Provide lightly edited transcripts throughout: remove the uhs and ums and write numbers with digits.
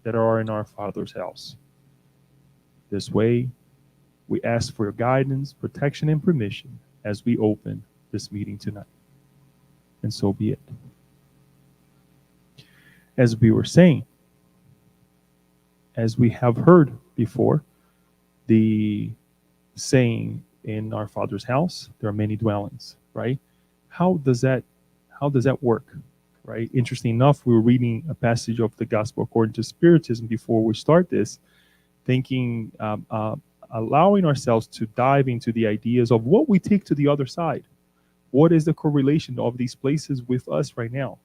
that are in our Father's house. This way, we ask for your guidance, protection, and permission as we open this meeting tonight. And so be it. As we were saying, as we have heard before, the saying in our Father's house, there are many dwellings, right? How does that work? Right? Interesting enough, we were reading a passage of the Gospel according to Spiritism before we start this, thinking, allowing ourselves to dive into the ideas of what we take to the other side. What is the correlation of these places with us right now?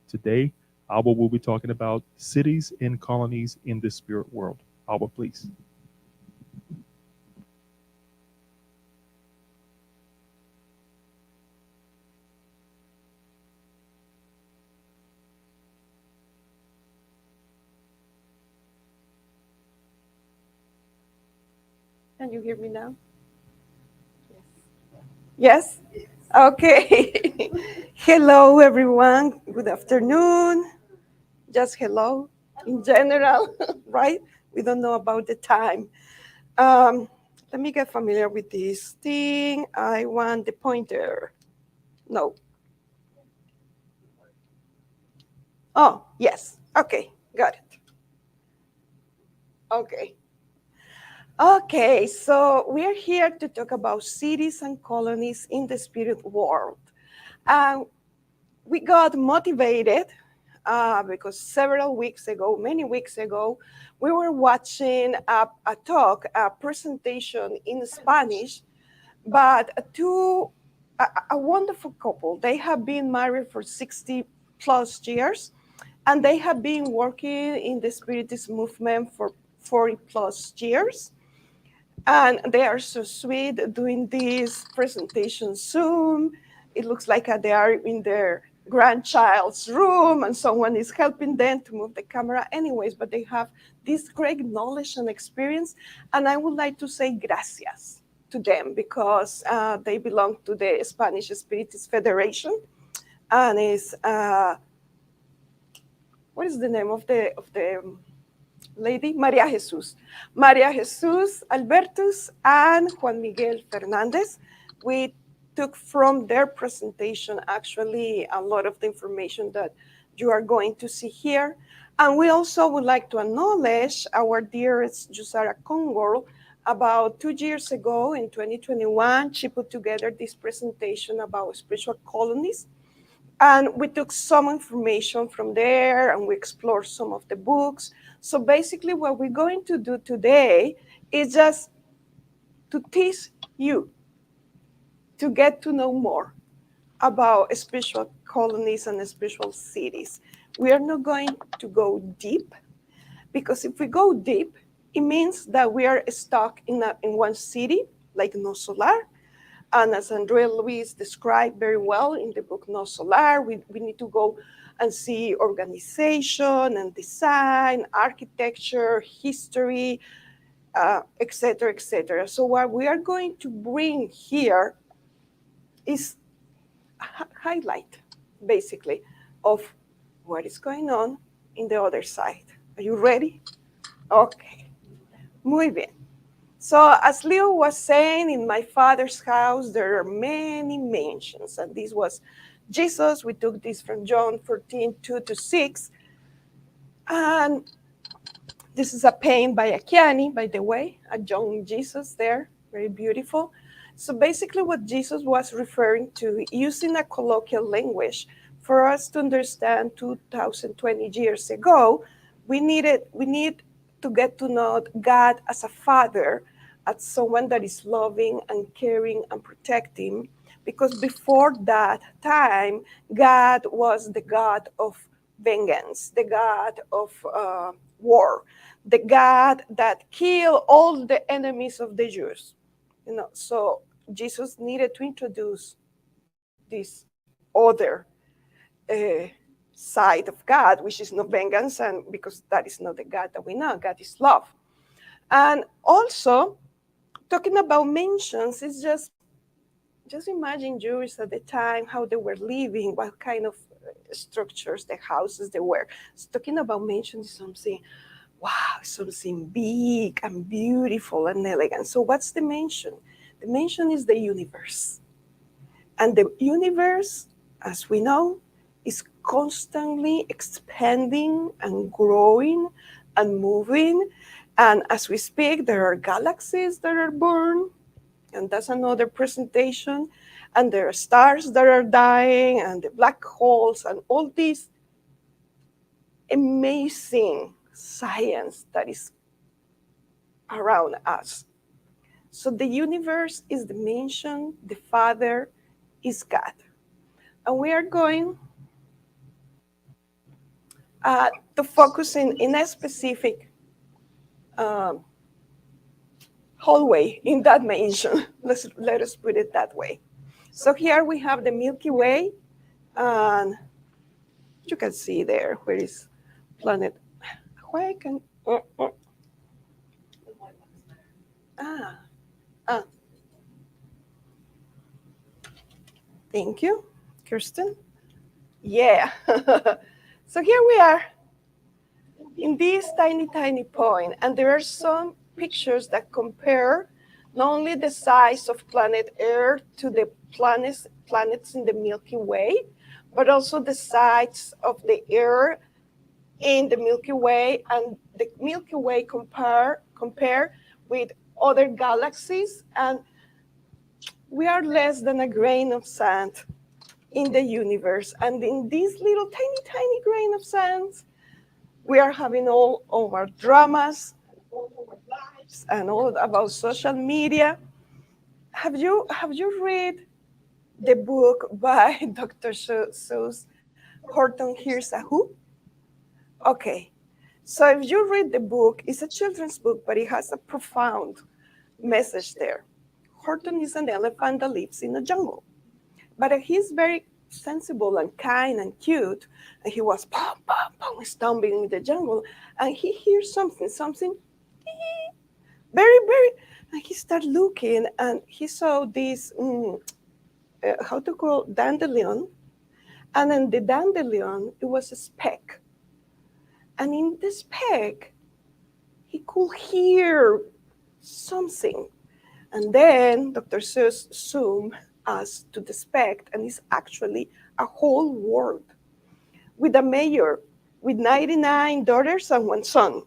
Today, Alba will be talking about cities and colonies in the spirit world. Alba, please. Can you hear me now? Yes? Okay. Hello, everyone. Good afternoon. Just hello in general, right? We don't know about the time. Let me get familiar with this thing. I want the pointer. No. Oh, yes. Okay, got it. Okay. Okay, so we are here to talk about cities and colonies in the spirit world. And we got motivated because several weeks ago, many weeks ago, we were watching a talk, a presentation in Spanish, but a wonderful couple. They have been married for 60 plus years, and they have been working in the Spiritist movement for 40 plus years. And they are so sweet doing this presentation Zoom. It looks like they are in their grandchild's room and someone is helping them to move the camera anyways, but they have this great knowledge and experience. And I would like to say gracias to them because they belong to the Spanish Spiritist Federation. And it's, what is the name of the lady? Maria Jesus. Maria Jesus Albertus and Juan Miguel Fernandez. We took from their presentation actually a lot of the information that you are going to see here. And we also would like to acknowledge our dearest Yusara Kongol. About 2 years ago in 2021, she put together this presentation about spiritual colonies. And we took some information from there and we explored some of the books. So basically what we're going to do today is just to teach you to get to know more about spiritual colonies and spiritual cities. We are not going to go deep because if we go deep, it means that we are stuck in one city, like No Solar. And as Andrea Luis described very well in the book No Solar, we need to go and see organization and design, architecture, history, et cetera, et cetera. So what we are going to bring here is a highlight, basically, of what is going on in the other side. Are you ready? Okay. Muy bien. So as Leo was saying, in my Father's house, there are many mansions. And this was Jesus. We took this from John 14, 2-6. And this is a painting by Acchiani, by the way, a young Jesus there, very beautiful. So basically what Jesus was referring to, using a colloquial language, for us to understand 2020 years ago, we need to get to know God as a father, as someone that is loving and caring and protecting. Because before that time, God was the God of vengeance, the God of war, the God that killed all the enemies of the Jews. So Jesus needed to introduce this other side of God, which is no vengeance, and because that is not the God that we know. God is love. And also, talking about mansions, it's just imagine Jews at the time, how they were living, what kind of structures, the houses they were. So talking about mansions is something wow, something big and beautiful and elegant. So what's the mansion? The mansion is the universe. And the universe, as we know, is constantly expanding and growing and moving. And as we speak, there are galaxies that are born, and that's another presentation. And there are stars that are dying, and the black holes, and all this amazing science that is around us. So the universe is the mansion, the Father is God. And we are going to focus in a specific um, hallway in that mansion. Let us put it that way. So here we have the Milky Way, and you can see there where is planet. Why can ah ah? Thank you, Kirsten. Yeah. So here we are in this tiny point, and there are some pictures that compare not only the size of planet Earth to the planets in the Milky Way, but also the size of the Earth in the Milky Way, and the Milky Way compare with other galaxies, and we are less than a grain of sand in the universe. And in this little tiny grain of sand, we are having all of our dramas, all of our lives, and all about social media. Have you read the book by Dr. Seuss, Horton Hears a Who? Okay, so if you read the book, it's a children's book, but it has a profound message there. Horton is an elephant that lives in the jungle, but he's very sensible and kind and cute. And he was stomping in the jungle, and he hears something very, and he started looking, and he saw this how to call dandelion, and in the dandelion it was a speck, and in the speck he could hear something. And then Dr. Seuss zoomed us to the speck, and it's actually a whole world with a mayor with 99 daughters and one son.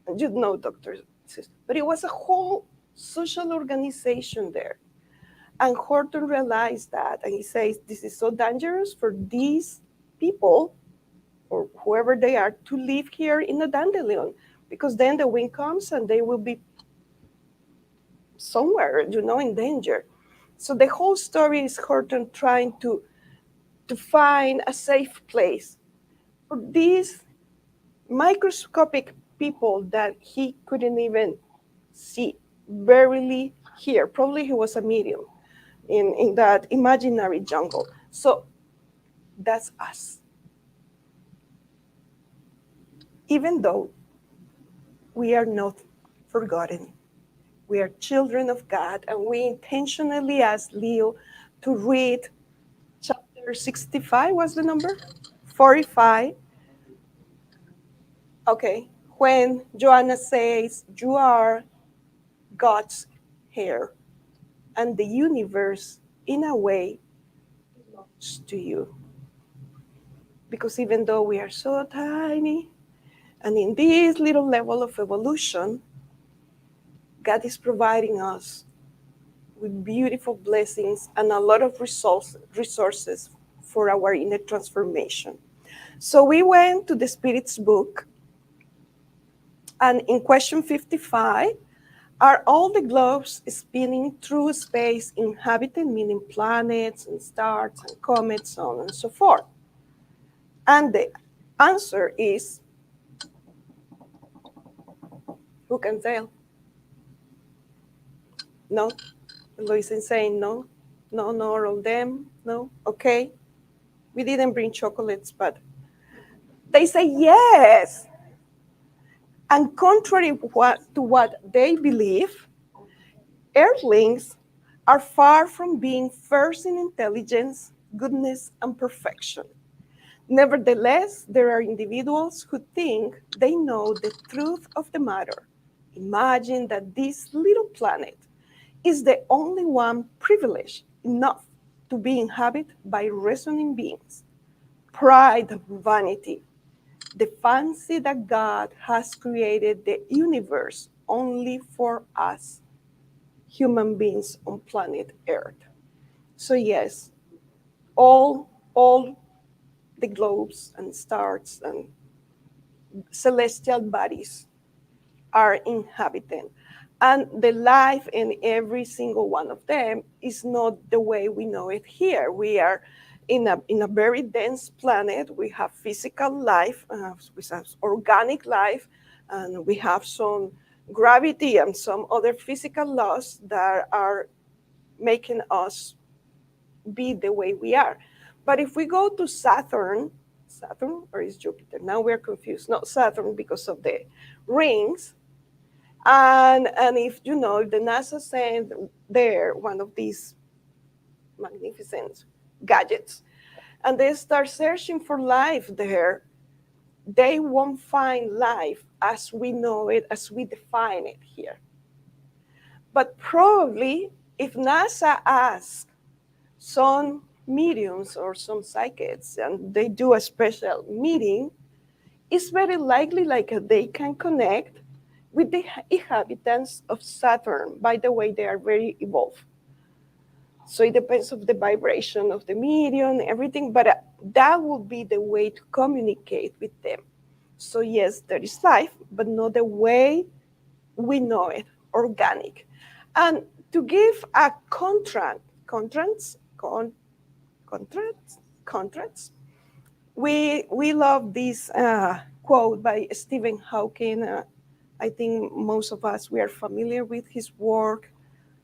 And you know, Dr. Seuss. But it was a whole social organization there. And Horton realized that, and he says, this is so dangerous for these people, or whoever they are, to live here in the dandelion, because then the wind comes and they will be somewhere, in danger. So the whole story is Horton trying to find a safe place for these microscopic people that he couldn't even see, barely hear. Probably he was a medium in that imaginary jungle. So that's us. Even though we are not forgotten, we are children of God, and we intentionally asked Leo to read chapter 65, what's the number? 45. Okay, when Joanna says, you are God's hair, and the universe, in a way, belongs to you. Because even though we are so tiny, and in this little level of evolution, God is providing us with beautiful blessings and a lot of resources for our inner transformation. So we went to the Spirit's book, and in question 55, are all the globes spinning through space inhabited, meaning planets and stars and comets, so on and so forth? And the answer is, who can tell? No? Lois is saying no. No, nor of them. No? Okay. We didn't bring chocolates, but they say yes. And contrary to what they believe, Earthlings are far from being first in intelligence, goodness, and perfection. Nevertheless, there are individuals who think they know the truth of the matter. Imagine that this little planet is the only one privileged enough to be inhabited by reasoning beings. Pride, vanity, the fancy that God has created the universe only for us, human beings on planet Earth. So yes, all the globes and stars and celestial bodies are inhabited. And the life in every single one of them is not the way we know it here. We are in a very dense planet. We have physical life, we have organic life, and we have some gravity and some other physical laws that are making us be the way we are. But if we go to Saturn or is Jupiter? Now we're confused. Not Saturn because of the rings. And if you know, the NASA sent there one of these magnificent gadgets, and they start searching for life there, they won't find life as we know it, as we define it here. But probably if NASA asks some mediums or some psychics and they do a special meeting, it's very likely like they can connect with the inhabitants of Saturn. By the way, they are very evolved. So it depends of the vibration of the medium, everything, but that would be the way to communicate with them. So yes, there is life, but not the way we know it, organic. And to give a contrast, we love this quote by Stephen Hawking. I think most of us, we are familiar with his work.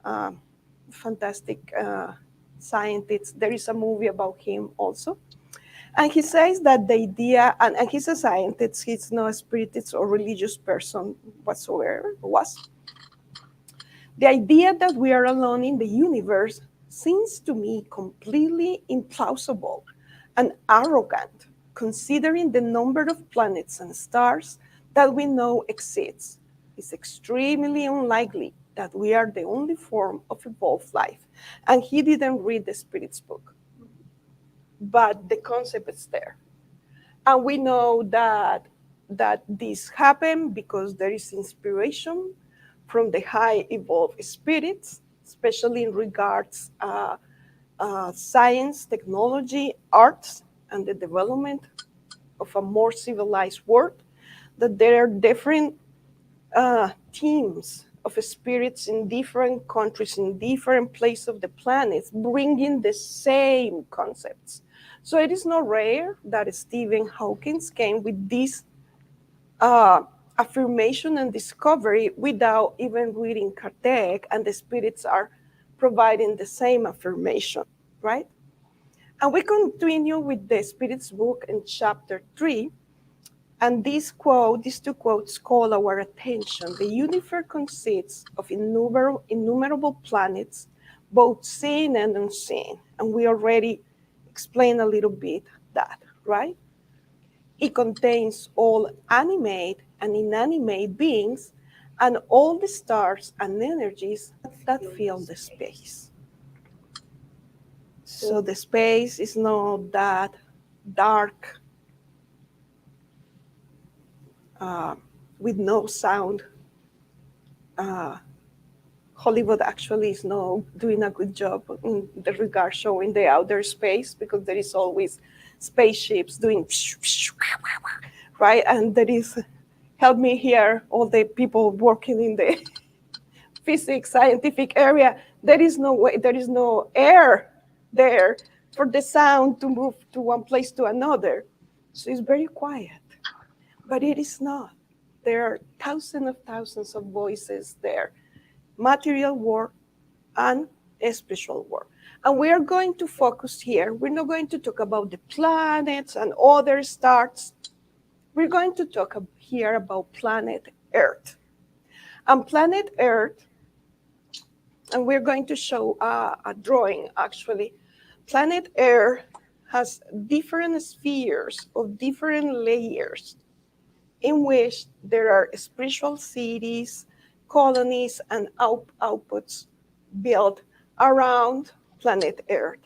Uh, Fantastic scientist. There is a movie about him also. And he says that the idea, and he's a scientist, he's not a spiritist or religious person whatsoever, the idea that we are alone in the universe seems to me completely implausible and arrogant, considering the number of planets and stars that we know exists. It's extremely unlikely that we are the only form of evolved life. And he didn't read the Spirit's book, but the concept is there. And we know that this happened because there is inspiration from the high evolved spirits, especially in regards science, technology, arts, and the development of a more civilized world. That there are different teams of spirits in different countries, in different places of the planet, bringing the same concepts. So it is not rare that Stephen Hawking came with this affirmation and discovery without even reading Kardec, and the spirits are providing the same affirmation, right? And we continue with the Spirit's book in chapter 3. And these two quotes call our attention. The universe consists of innumerable planets, both seen and unseen. And we already explained a little bit that, right? It contains all animate and inanimate beings and all the stars and energies that fill the space. So the space is not that dark with no sound. Hollywood actually is not doing a good job in the regard showing the outer space because there is always spaceships doing right, and there is help me here all the people working in the physics scientific area. There is no way, there is no air there for the sound to move to one place to another. So it's very quiet, but it is not. There are thousands of voices there, material world and spiritual world. And we are going to focus here. We're not going to talk about the planets and other stars. We're going to talk here about planet Earth. And planet Earth, and we're going to show a drawing actually. Planet Earth has different spheres of different layers in which there are spiritual cities, colonies, and outputs built around planet Earth.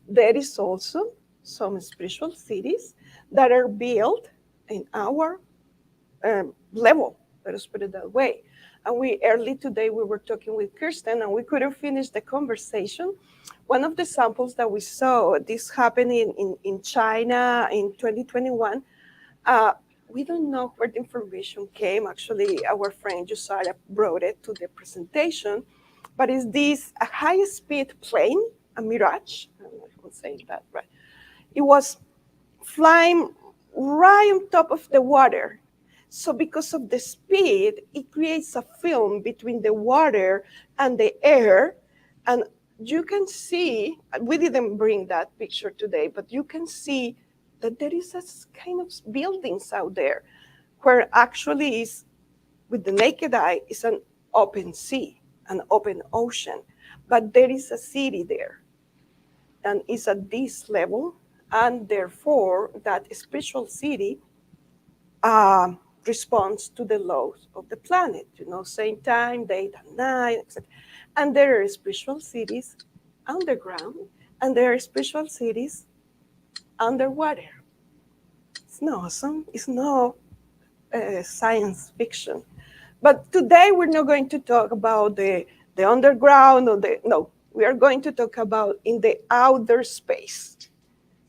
There is also some spiritual cities that are built in our level, let us put it that way. And we early today we were talking with Kirsten, and we couldn't finish the conversation. One of the samples that we saw, this happened in China in 2021. Uh, we don't know where the information came. Actually, our friend Josiah brought it to the presentation. But is this a high-speed plane, a Mirage? I don't know if I'm saying that right. It was flying right on top of the water. So because of the speed, it creates a film between the water and the air. And you can see, we didn't bring that picture today, but you can see that there is a kind of buildings out there where actually is, with the naked eye, is an open sea, an open ocean. But there is a city there, and it's at this level, and therefore that spiritual city responds to the laws of the planet, same time, day and night, etc. And there are spiritual cities underground, and there are spiritual cities underwater. It's not awesome. It's not science fiction. But today we're not going to talk about the underground or no, we are going to talk about in the outer space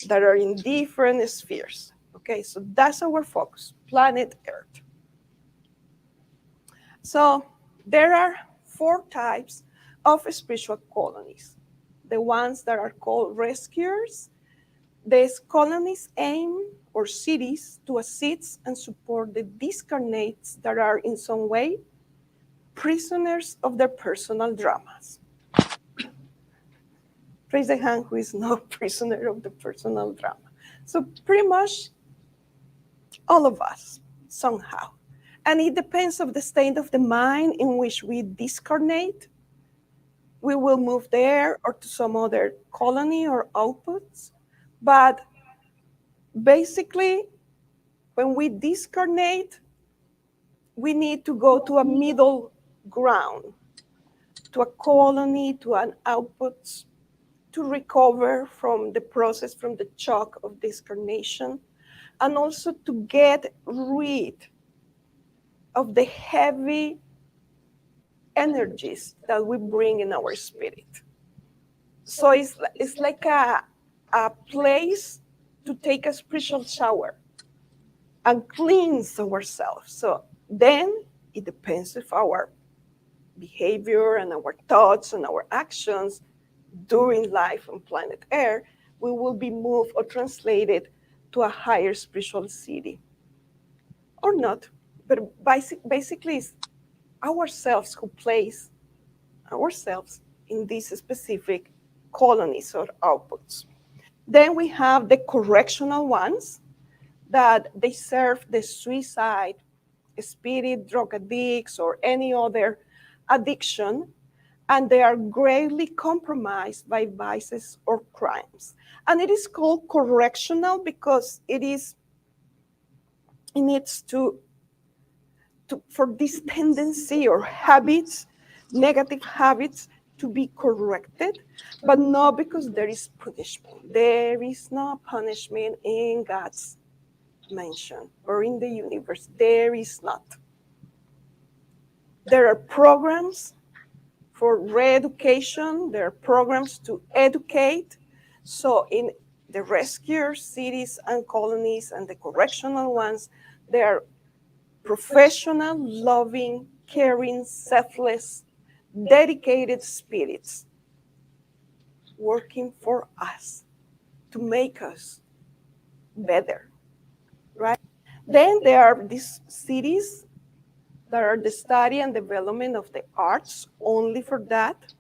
that are in different spheres. Okay, so that's our focus, planet Earth. So there are 4 types of spiritual colonies. The ones that are called rescuers. These colonies aim, or cities, to assist and support the discarnates that are in some way prisoners of their personal dramas. Raise the hand who is not prisoner of the personal drama. So pretty much all of us, somehow. And it depends on the state of the mind in which we discarnate. We will move there or to some other colony or outputs. But basically, when we discarnate, we need to go to a middle ground, to a colony, to an output, to recover from the process, from the shock of discarnation, and also to get rid of the heavy energies that we bring in our spirit. So it's like a place to take a spiritual shower and cleanse ourselves. So then it depends if our behavior and our thoughts and our actions during life on planet Earth, we will be moved or translated to a higher spiritual city. Or not, but basically it's ourselves who place ourselves in these specific colonies or outputs. Then we have the correctional ones that they serve the suicide, spirit, drug addicts, or any other addiction, and they are greatly compromised by vices or crimes. And it is called correctional because it needs to for this tendency or habits, negative habits, to be corrected, but not because there is punishment. There is no punishment in God's mansion or in the universe. There is not. There are programs for re-education. There are programs to educate. So in the rescue cities and colonies and the correctional ones, there are professional, loving, caring, selfless, dedicated spirits working for us to make us better, right? Then there are these cities that are the study and development of the arts, only for that.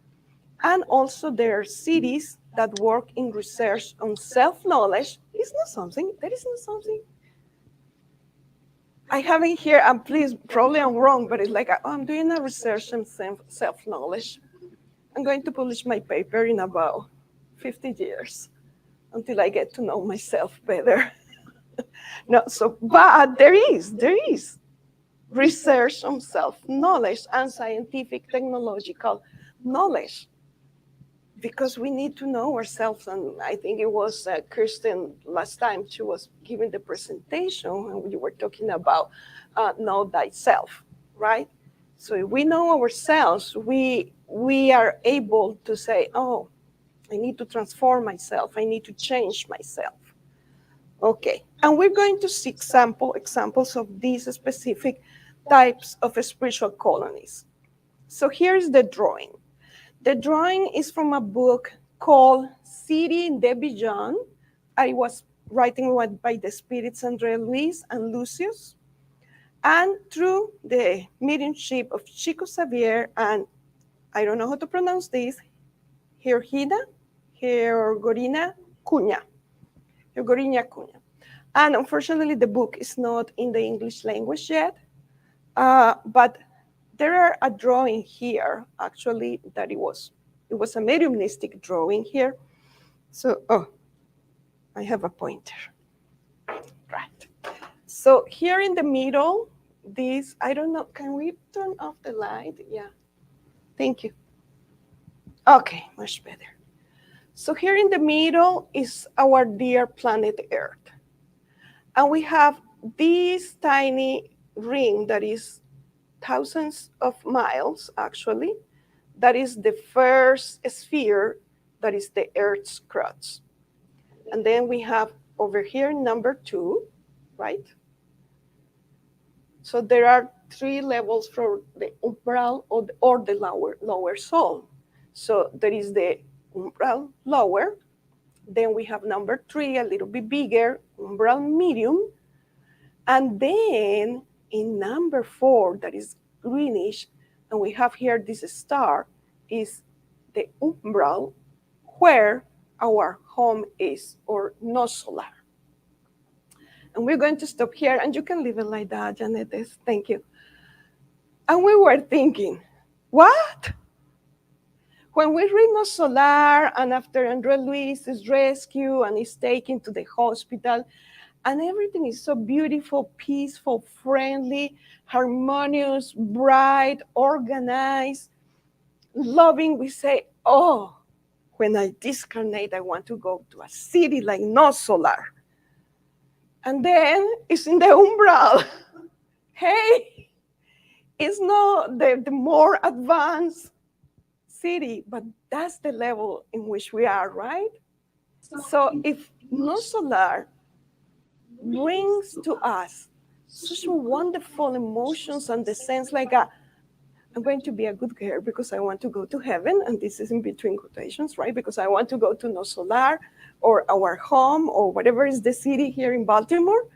And also there are cities that work in research on self-knowledge. It's not something, there is not something I haven't here, and please, probably I'm wrong, but it's like, I'm doing a research on self-knowledge. I'm going to publish my paper in about 50 years. until I get to know myself better. No, so, but there is research on self-knowledge and scientific technological knowledge, because we need to know ourselves. And I think it was Kirsten last time she was giving the presentation, and you were talking about know thyself, right? So if we know ourselves, we are able to say, oh, I need to transform myself. I need to change myself. Okay, and we're going to see examples of these specific types of spiritual colonies. So here's the drawing. The drawing is from a book called City in the Beyond. I was writing one by the spirits Andre Luis and Lucius. And through the mediumship of Chico Xavier and, I don't know how to pronounce this, Gergorina Cunha. Gergorina Cunha. And unfortunately, the book is not in the English language yet. But there are a drawing here, actually, that it was a mediumistic drawing here. So, oh, I have a pointer. Right. So here in the middle, this, I don't know, can we turn off the light? Yeah. Thank you. Okay, much better. So here in the middle is our dear planet Earth. And we have this tiny ring that is thousands of miles, actually. That is the first sphere, that is the Earth's crust. And then we have over here number 2, right? So there are 3 levels for the umbral or the lower soul. So there is the umbral lower. Then we have number 3, a little bit bigger, umbral medium. And then in number 4, that is greenish, and we have here this star, is the umbral, where our home is, or no solar. And we're going to stop here, and you can leave it like that, Janet. Thank you. And we were thinking, what? When we read No Solar, and after Andre Luis is rescued and is taken to the hospital, and everything is so beautiful, peaceful, friendly, harmonious, bright, organized, loving, we say, oh, when I discarnate, I want to go to a city like No Solar. And then it's in the umbral. Hey, it's not the more advanced city, but that's the level in which we are, right? So if No Solar brings to us such wonderful emotions and the sense like I'm going to be a good girl because I want to go to heaven, and this is in between quotations, right? Because I want to go to No Solar or our home or whatever is the city here in Baltimore.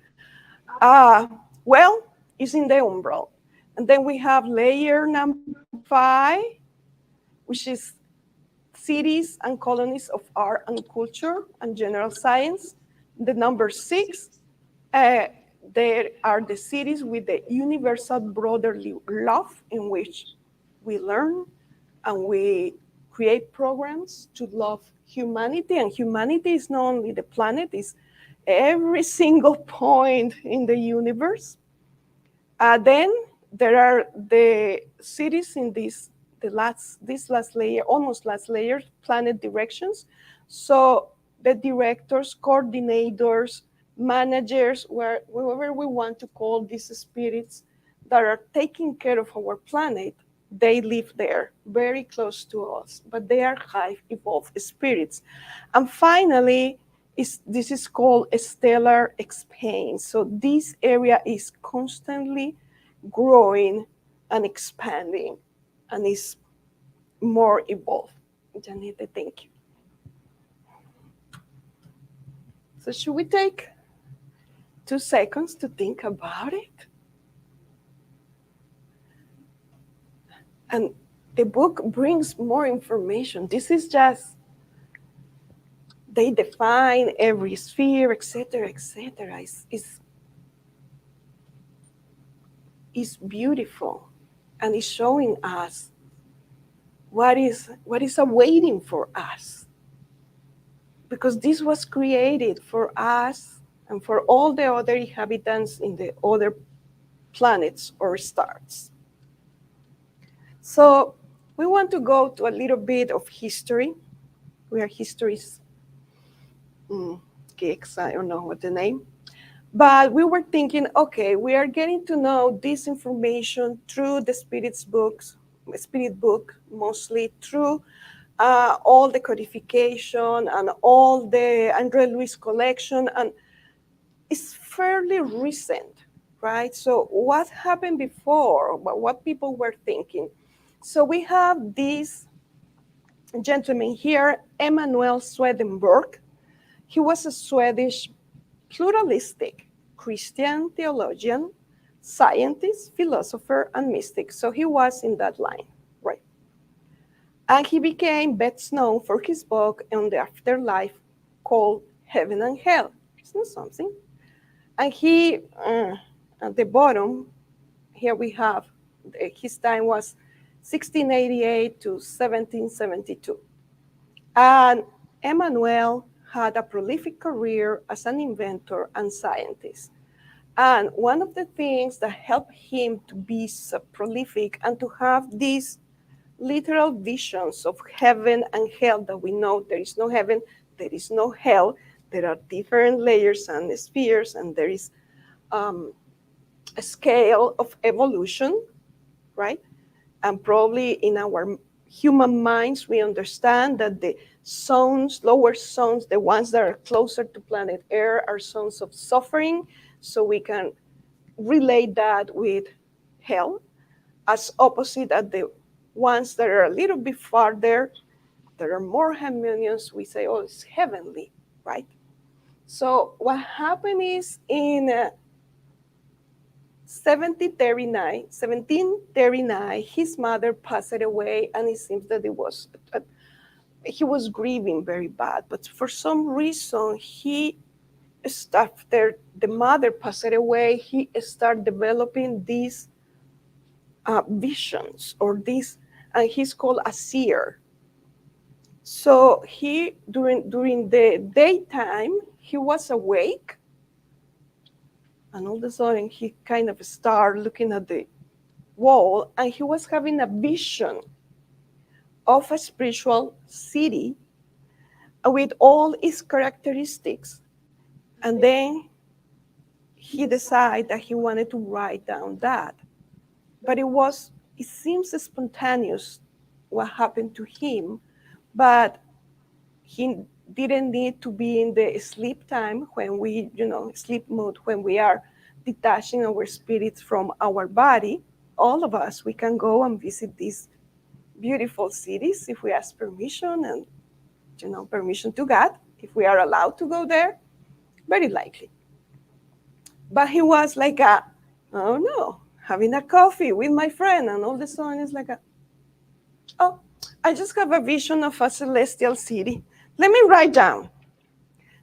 Well, it's in the umbral. And then we have layer number 5, which is cities and colonies of art and culture and general science. The number 6, there are the cities with the universal brotherly love, in which we learn and we create programs to love humanity. And humanity is not only the planet, it's every single point in the universe. Then there are the cities in this last layer, almost last layer, planet directions. So the directors, coordinators, managers, whoever we want to call these spirits that are taking care of our planet, they live there, very close to us, but they are high evolved spirits. And finally, this is called a stellar expanse. So this area is constantly growing and expanding, and is more evolved. Janete, thank you. So should we take 2 seconds to think about it? And the book brings more information. This is just, they define every sphere, etc., etc. It's beautiful, and it's showing us what is awaiting for us. because this was created for us and for all the other inhabitants in the other planets or stars. So we want to go to a little bit of history. We are history's geeks, I don't know what the name. But we were thinking, okay, we are getting to know this information through the spirit book, mostly through all the codification and all the Andre Luis collection, and it's fairly recent, right? So what happened before? What people were thinking? So we have this gentleman here, Emanuel Swedenborg. He was a Swedish pluralistic Christian theologian, scientist, philosopher, and mystic. So he was in that line, right? And he became best known for his book on the afterlife called Heaven and Hell. Isn't that something? And he, at the bottom, here we have, his time was 1688 to 1772. And Emmanuel had a prolific career as an inventor and scientist. And one of the things that helped him to be so prolific and to have these literal visions of heaven and hell, that we know there is no heaven, there is no hell, there are different layers and spheres, and there is a scale of evolution, right? And probably in our human minds, we understand that the zones, lower zones, the ones that are closer to planet Earth, are zones of suffering. So we can relate that with hell, as opposite at the ones that are a little bit farther, that are more harmonious, we say, oh, it's heavenly, right? So what happened is in 1739, his mother passed away, and it seems that he was grieving very bad. But for some reason, after the mother passed away, he started developing these visions, or these, and he's called a seer. So he, during the daytime, he was awake, and all of a sudden he kind of started looking at the wall, and he was having a vision of a spiritual city with all its characteristics. And then he decided that he wanted to write down that. But it seems spontaneous what happened to him, but he didn't need to be in the sleep time, when we, sleep mode, when we are detaching our spirits from our body. All of us, we can go and visit these beautiful cities if we ask permission, and permission to God, if we are allowed to go there, very likely. But he was like oh no, having a coffee with my friend, and all of a sudden it's like oh, I just have a vision of a celestial city. Let me write down.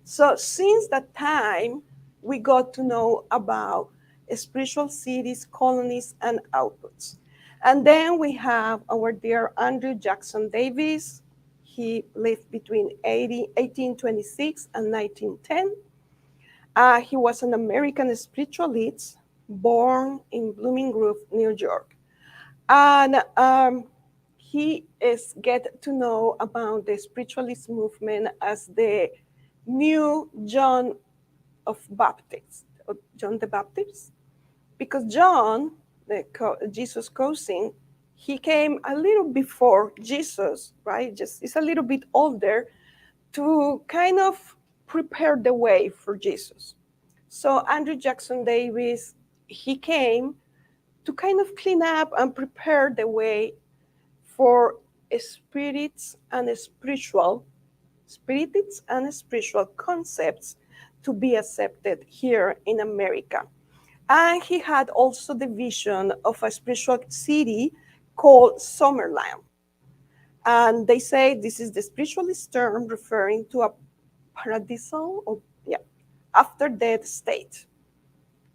So since that time, we got to know about spiritual cities, colonies, and outputs. And then we have our dear Andrew Jackson Davis. He lived between 1826 and 1910. He was an American spiritualist born in Blooming Grove, New York. And he get to know about the spiritualist movement as the new John of Baptist, John the Baptist, because John, Jesus' cousin, he came a little before Jesus, right? Just is a little bit older, to kind of prepare the way for Jesus. So Andrew Jackson Davis, he came to kind of clean up and prepare the way for spirits and spiritual concepts to be accepted here in America. And he had also the vision of a spiritual city called Summerland. And they say this is the spiritualist term referring to a paradisal, or after death state.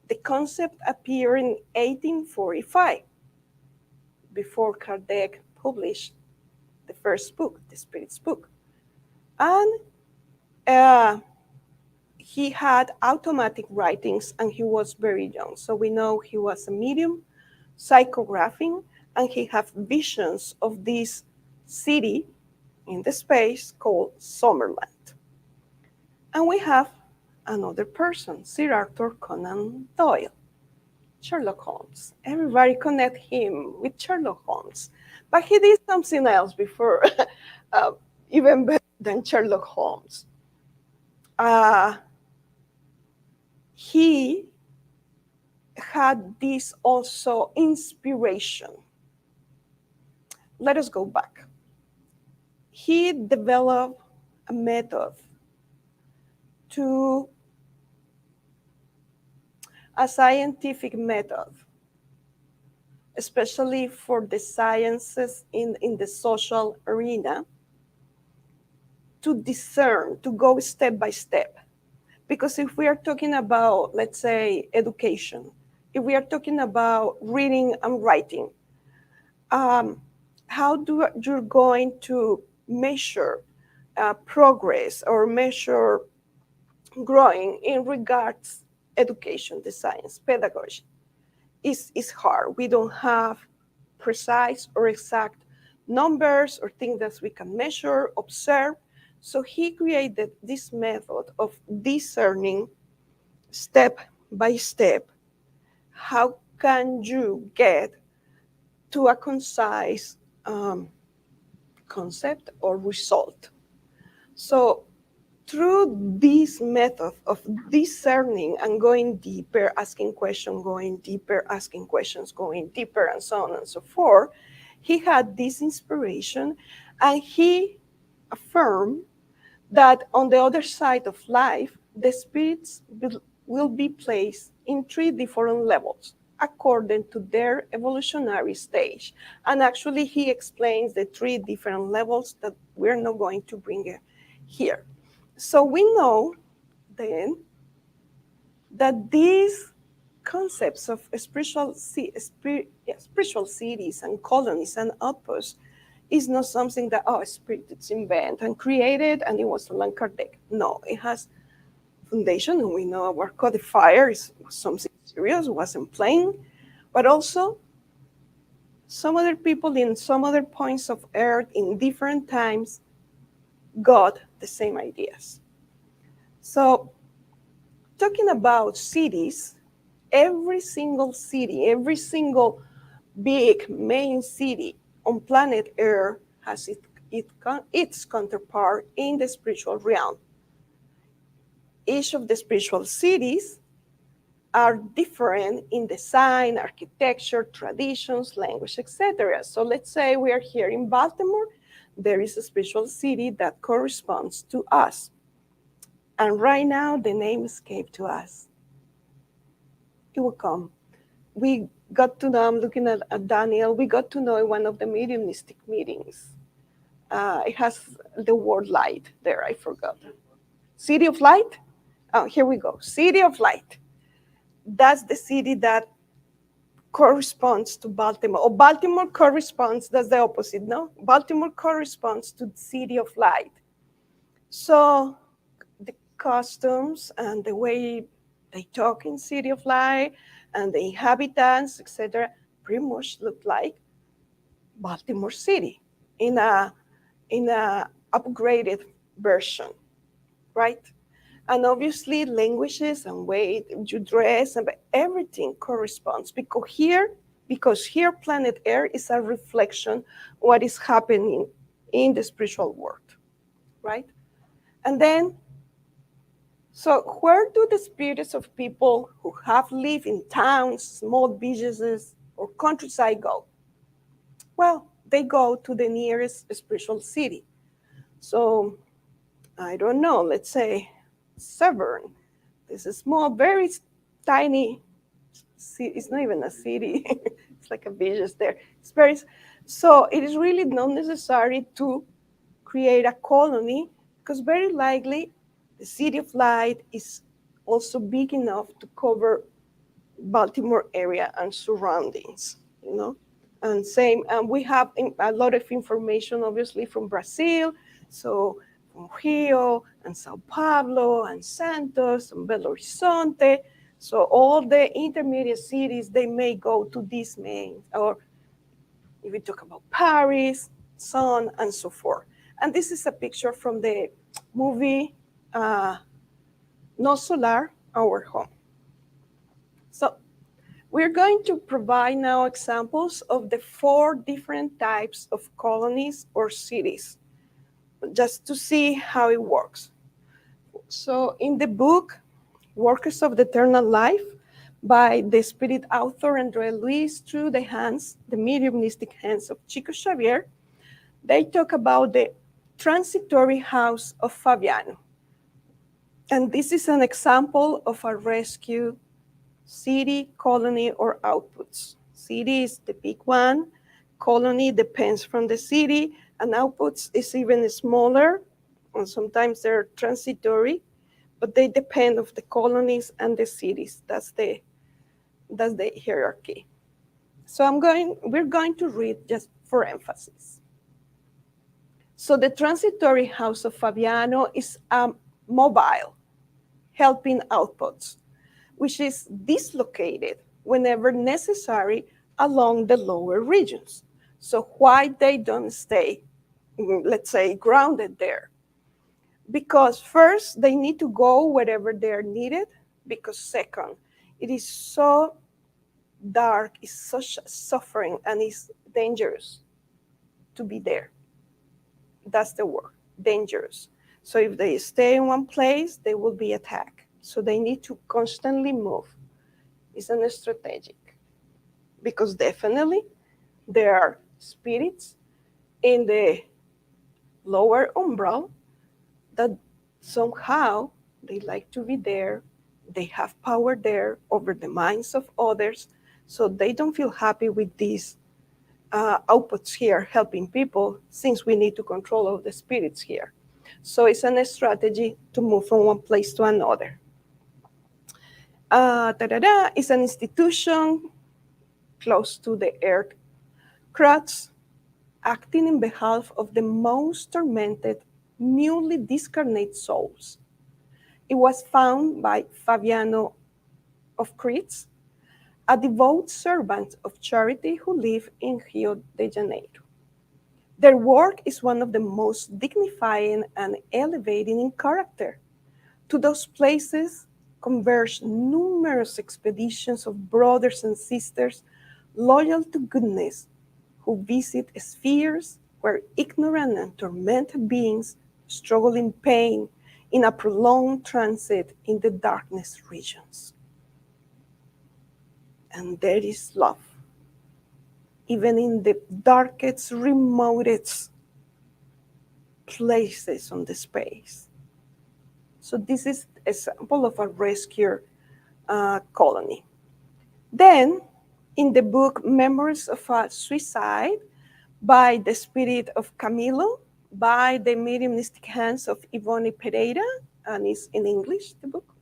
The concept appeared in 1845, before Kardec published the first book, the Spirit's book. And Uh, he had automatic writings and he was very young. So we know he was a medium, psychographing, and he had visions of this city in the space called Summerland. And we have another person, Sir Arthur Conan Doyle, Sherlock Holmes. Everybody connect him with Sherlock Holmes. But he did something else before, uh, even better than Sherlock Holmes. Uh, he had this also inspiration. Let us go back. He developed a method to a scientific method, especially for the sciences in the social arena, to discern, to go step by step. Because if we are talking about, let's say, education, if we are talking about reading and writing, um, how do you're going to measure progress or measure growing in regards education, the science, pedagogy is hard. We don't have precise or exact numbers or things that we can measure, observe. So he created this method of discerning step by step how can you get to a concise concept or result. So through this method of discerning and going deeper, asking questions, going deeper, asking questions, going deeper, and so on and so forth, he had this inspiration and he affirmed that on the other side of life, the spirits will be placed in three different levels according to their evolutionary stage. And actually, he explains the three different levels that we're not going to bring here. So we know then that these concepts of spiritual cities and colonies and outposts is not something that spirits invent and created and it was Allan Kardec. No, it has foundation and we know our codifier is something serious, wasn't playing, but also some other people in some other points of earth in different times got the same ideas. So talking about cities, every single city, every single big main city on planet Earth has its counterpart in the spiritual realm. Each of the spiritual cities are different in design, architecture, traditions, language, etc. So let's say we are here in Baltimore, there is a spiritual city that corresponds to us. And right now the name escaped to us. It will come. We got to know, I'm looking at Daniel, we got to know in one of the mediumistic meetings. It has the word light there, I forgot. City of Light? Oh, here we go. City of Light. That's the city that corresponds to Baltimore. Or Baltimore corresponds, that's the opposite, no? Baltimore corresponds to the City of Light. So the customs and the way they talk in City of Light and the inhabitants, etc., pretty much look like Baltimore City in a upgraded version, right? And obviously languages and way you dress and everything corresponds because here planet Earth is a reflection what is happening in the spiritual world, right? And then so where do the spirits of people who have lived in towns, small villages, or countryside go? Well, they go to the nearest spiritual city. So I don't know, let's say Severn. This is small, very tiny. It's not even a city. It's like a village there. It's very so. It is really not necessary to create a colony because very likely the City of Light is also big enough to cover Baltimore area and surroundings. You know, and same. And we have a lot of information, obviously, from Brazil. So from Rio and Sao Paulo and Santos and Belo Horizonte. So all the intermediate cities, they may go to these main, or if we talk about Paris, so on and so forth. And this is a picture from the movie uh, No Solar, Our Home. So we're going to provide now examples of the 4 different types of colonies or cities, just to see how it works. So in the book, Workers of the Eternal Life, by the spirit author Andre Luis through the mediumistic hands of Chico Xavier, they talk about the transitory house of Fabiano. And this is an example of a rescue city, colony, or outputs. City is the big one, colony depends from the city, and outputs is even smaller, and sometimes they're transitory, but they depend of the colonies and the cities. That's the hierarchy. So we're going to read just for emphasis. So the transitory house of Fabiano is mobile, helping outputs, which is dislocated whenever necessary along the lower regions. So why they don't stay, let's say, grounded there? Because first, they need to go wherever they're needed, because second, it is so dark, it's such suffering, and it's dangerous to be there. That's the word, dangerous. So if they stay in one place, they will be attacked. So they need to constantly move. It's an strategic, because definitely there are spirits in the lower umbral that somehow they like to be there. They have power there over the minds of others. So they don't feel happy with these outputs here helping people, since we need to control all the spirits here. So it's a strategy to move from one place to another. Is an institution close to the earth crux, acting in behalf of the most tormented, newly discarnate souls. It was found by Fabiano of Crete, a devout servant of charity who lived in Rio de Janeiro. Their work is one of the most dignifying and elevating in character. To those places converge numerous expeditions of brothers and sisters loyal to goodness, who visit spheres where ignorant and tormented beings struggle in pain in a prolonged transit in the darkness regions. And there is love, even in the darkest, remotest places on the space. So this is an example of a rescue colony. Then, in the book Memories of a Suicide, by the spirit of Camilo, by the mediumistic hands of Ivone Pereira, and it's in English, the book,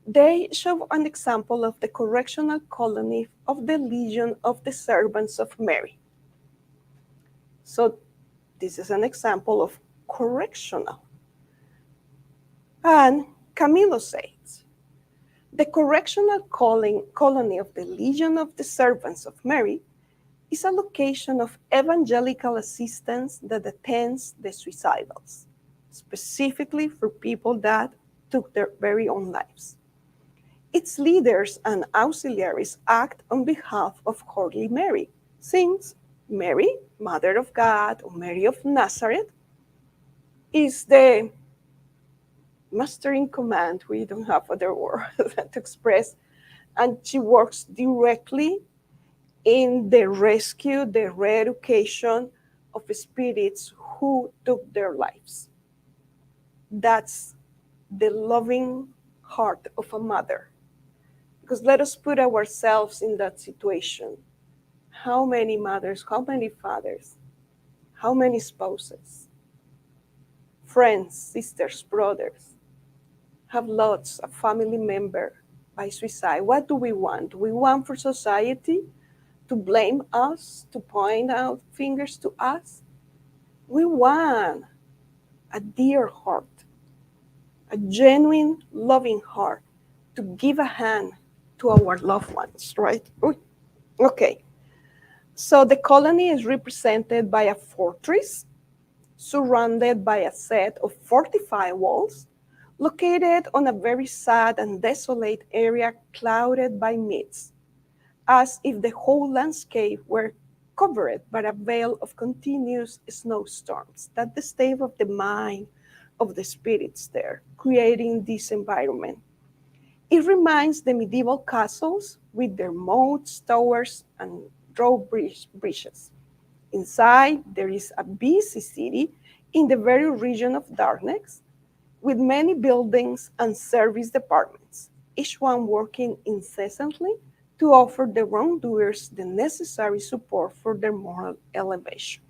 they show an example of the correctional colony of the Legion of the Servants of Mary. So this is an example of correctional. And Camilo says, the correctional colony of the Legion of the Servants of Mary is a location of evangelical assistance that attends the suicidals, specifically for people that took their very own lives. Its leaders and auxiliaries act on behalf of Holy Mary, since Mary, Mother of God, or Mary of Nazareth, is the master in command. We don't have other word to express. And she works directly in the rescue, the re-education of spirits who took their lives. That's the loving heart of a mother. Because let us put ourselves in that situation. How many mothers, how many fathers, how many spouses, friends, sisters, brothers have lost a family member by suicide? What do we want? Do we want for society to blame us, to point out fingers to us? We want a dear heart, a genuine, loving heart to give a hand to our loved ones, right? Okay, so the colony is represented by a fortress surrounded by a set of fortified walls located on a very sad and desolate area clouded by mists, as if the whole landscape were covered by a veil of continuous snowstorms. That's the state of the mind of the spirits there, creating this environment. It reminds the medieval castles with their moats, towers, and bridges. Inside, there is a busy city in the very region of darkness, with many buildings and service departments, each one working incessantly to offer the wrongdoers the necessary support for their moral elevation.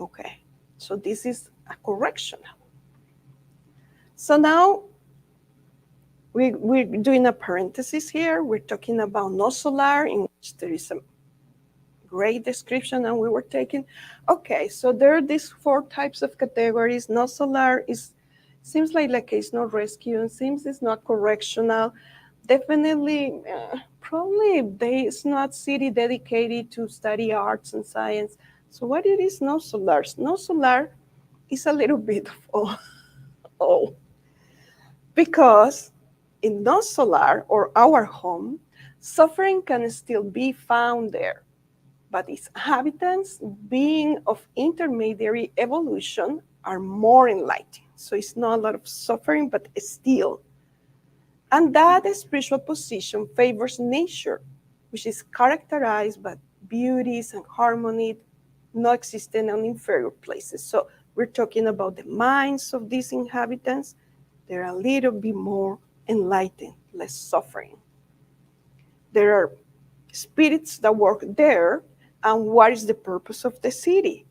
Okay, so this is a correction. So now we're doing a parenthesis here. We're talking about no solar, in which there is a great description, and we were taking. Okay, so there are these four types of categories. No solar is seems like it's not rescue, and seems it's not correctional. Definitely, probably it's not city dedicated to study arts and science. So what it is, no solar? No solar is a little bit of all, because in no solar or our home, suffering can still be found there, but its inhabitants, being of intermediary evolution, are more enlightened. So it's not a lot of suffering, but still. And that spiritual position favors nature, which is characterized by beauties and harmony not existing in inferior places. So we're talking about the minds of these inhabitants. They're a little bit more enlightened, less suffering. There are spirits that work there, and what is the purpose of the city?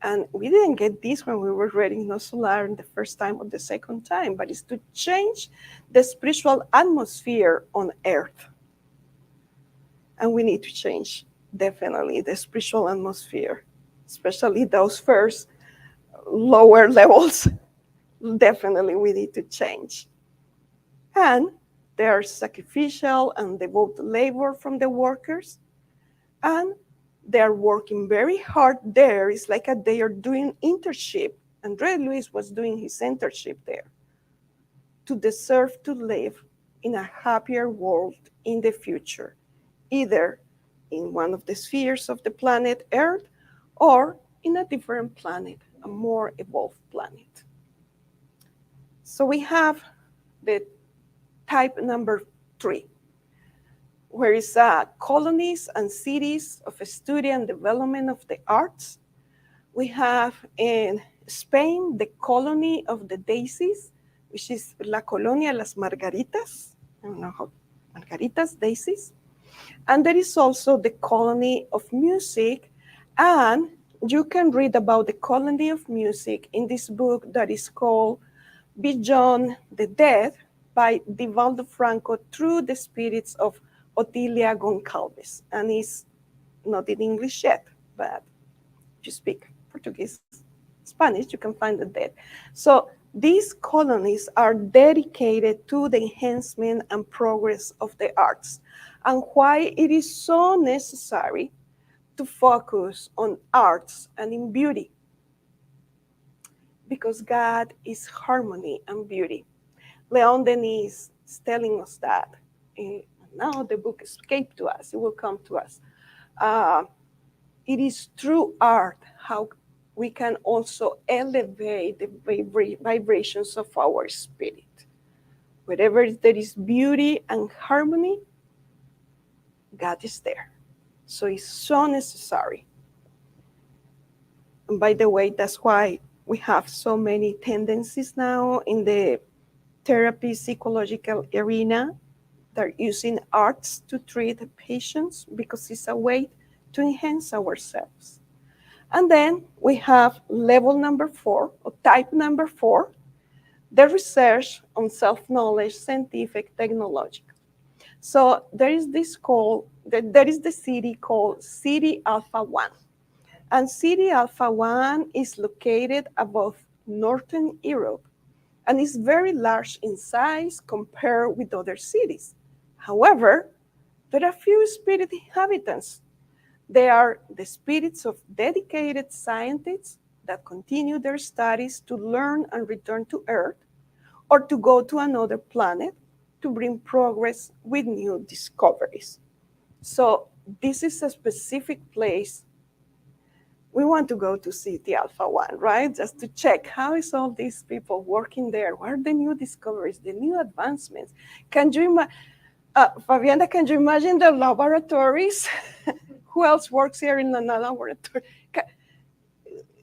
And we didn't get this when we were reading No Solar the first time or the second time, but it's to change the spiritual atmosphere on earth. And we need to change, definitely, the spiritual atmosphere, especially those first lower levels. Definitely, we need to change. And there's sacrificial and devout labor from the workers, and they're working very hard there. It's like they are doing internship. Andre Luis was doing his internship there to deserve to live in a happier world in the future, either in one of the spheres of the planet Earth or in a different planet, a more evolved planet. So we have the type number 3, where is colonies and cities of study and development of the arts. We have in Spain the colony of the daisies, which is La Colonia Las Margaritas. I don't know how, Margaritas, daisies. And there is also the colony of music. And you can read about the colony of music in this book that is called Beyond the Dead by Divaldo Franco, Through the Spirits of Otilia Goncalves. And it's not in English yet, but if you speak Portuguese, Spanish, you can find it there. So these colonies are dedicated to the enhancement and progress of the arts, and why it is so necessary to focus on arts and in beauty. Because God is harmony and beauty. Leon Denis is telling us that. Now the book escaped to us, it will come to us. It is through art how we can also elevate the vibrations of our spirit. Wherever there is beauty and harmony, God is there. So it's so necessary. And by the way, that's why we have so many tendencies now in the therapy psychological arena. They're using arts to treat patients because it's a way to enhance ourselves. And then we have level number 4, or type number 4, the research on self-knowledge, scientific, technological. So there is this call, there is the city called City Alpha 1. And City Alpha 1 is located above Northern Europe and is very large in size compared with other cities. However, there are few spirit inhabitants. They are the spirits of dedicated scientists that continue their studies to learn and return to Earth or to go to another planet to bring progress with new discoveries. So, this is a specific place we want to go to City Alpha 1, right? Just to check how is all these people working there? What are the new discoveries, the new advancements? Can you imagine? Fabiana, can you imagine the laboratories? Who else works here in the laboratory?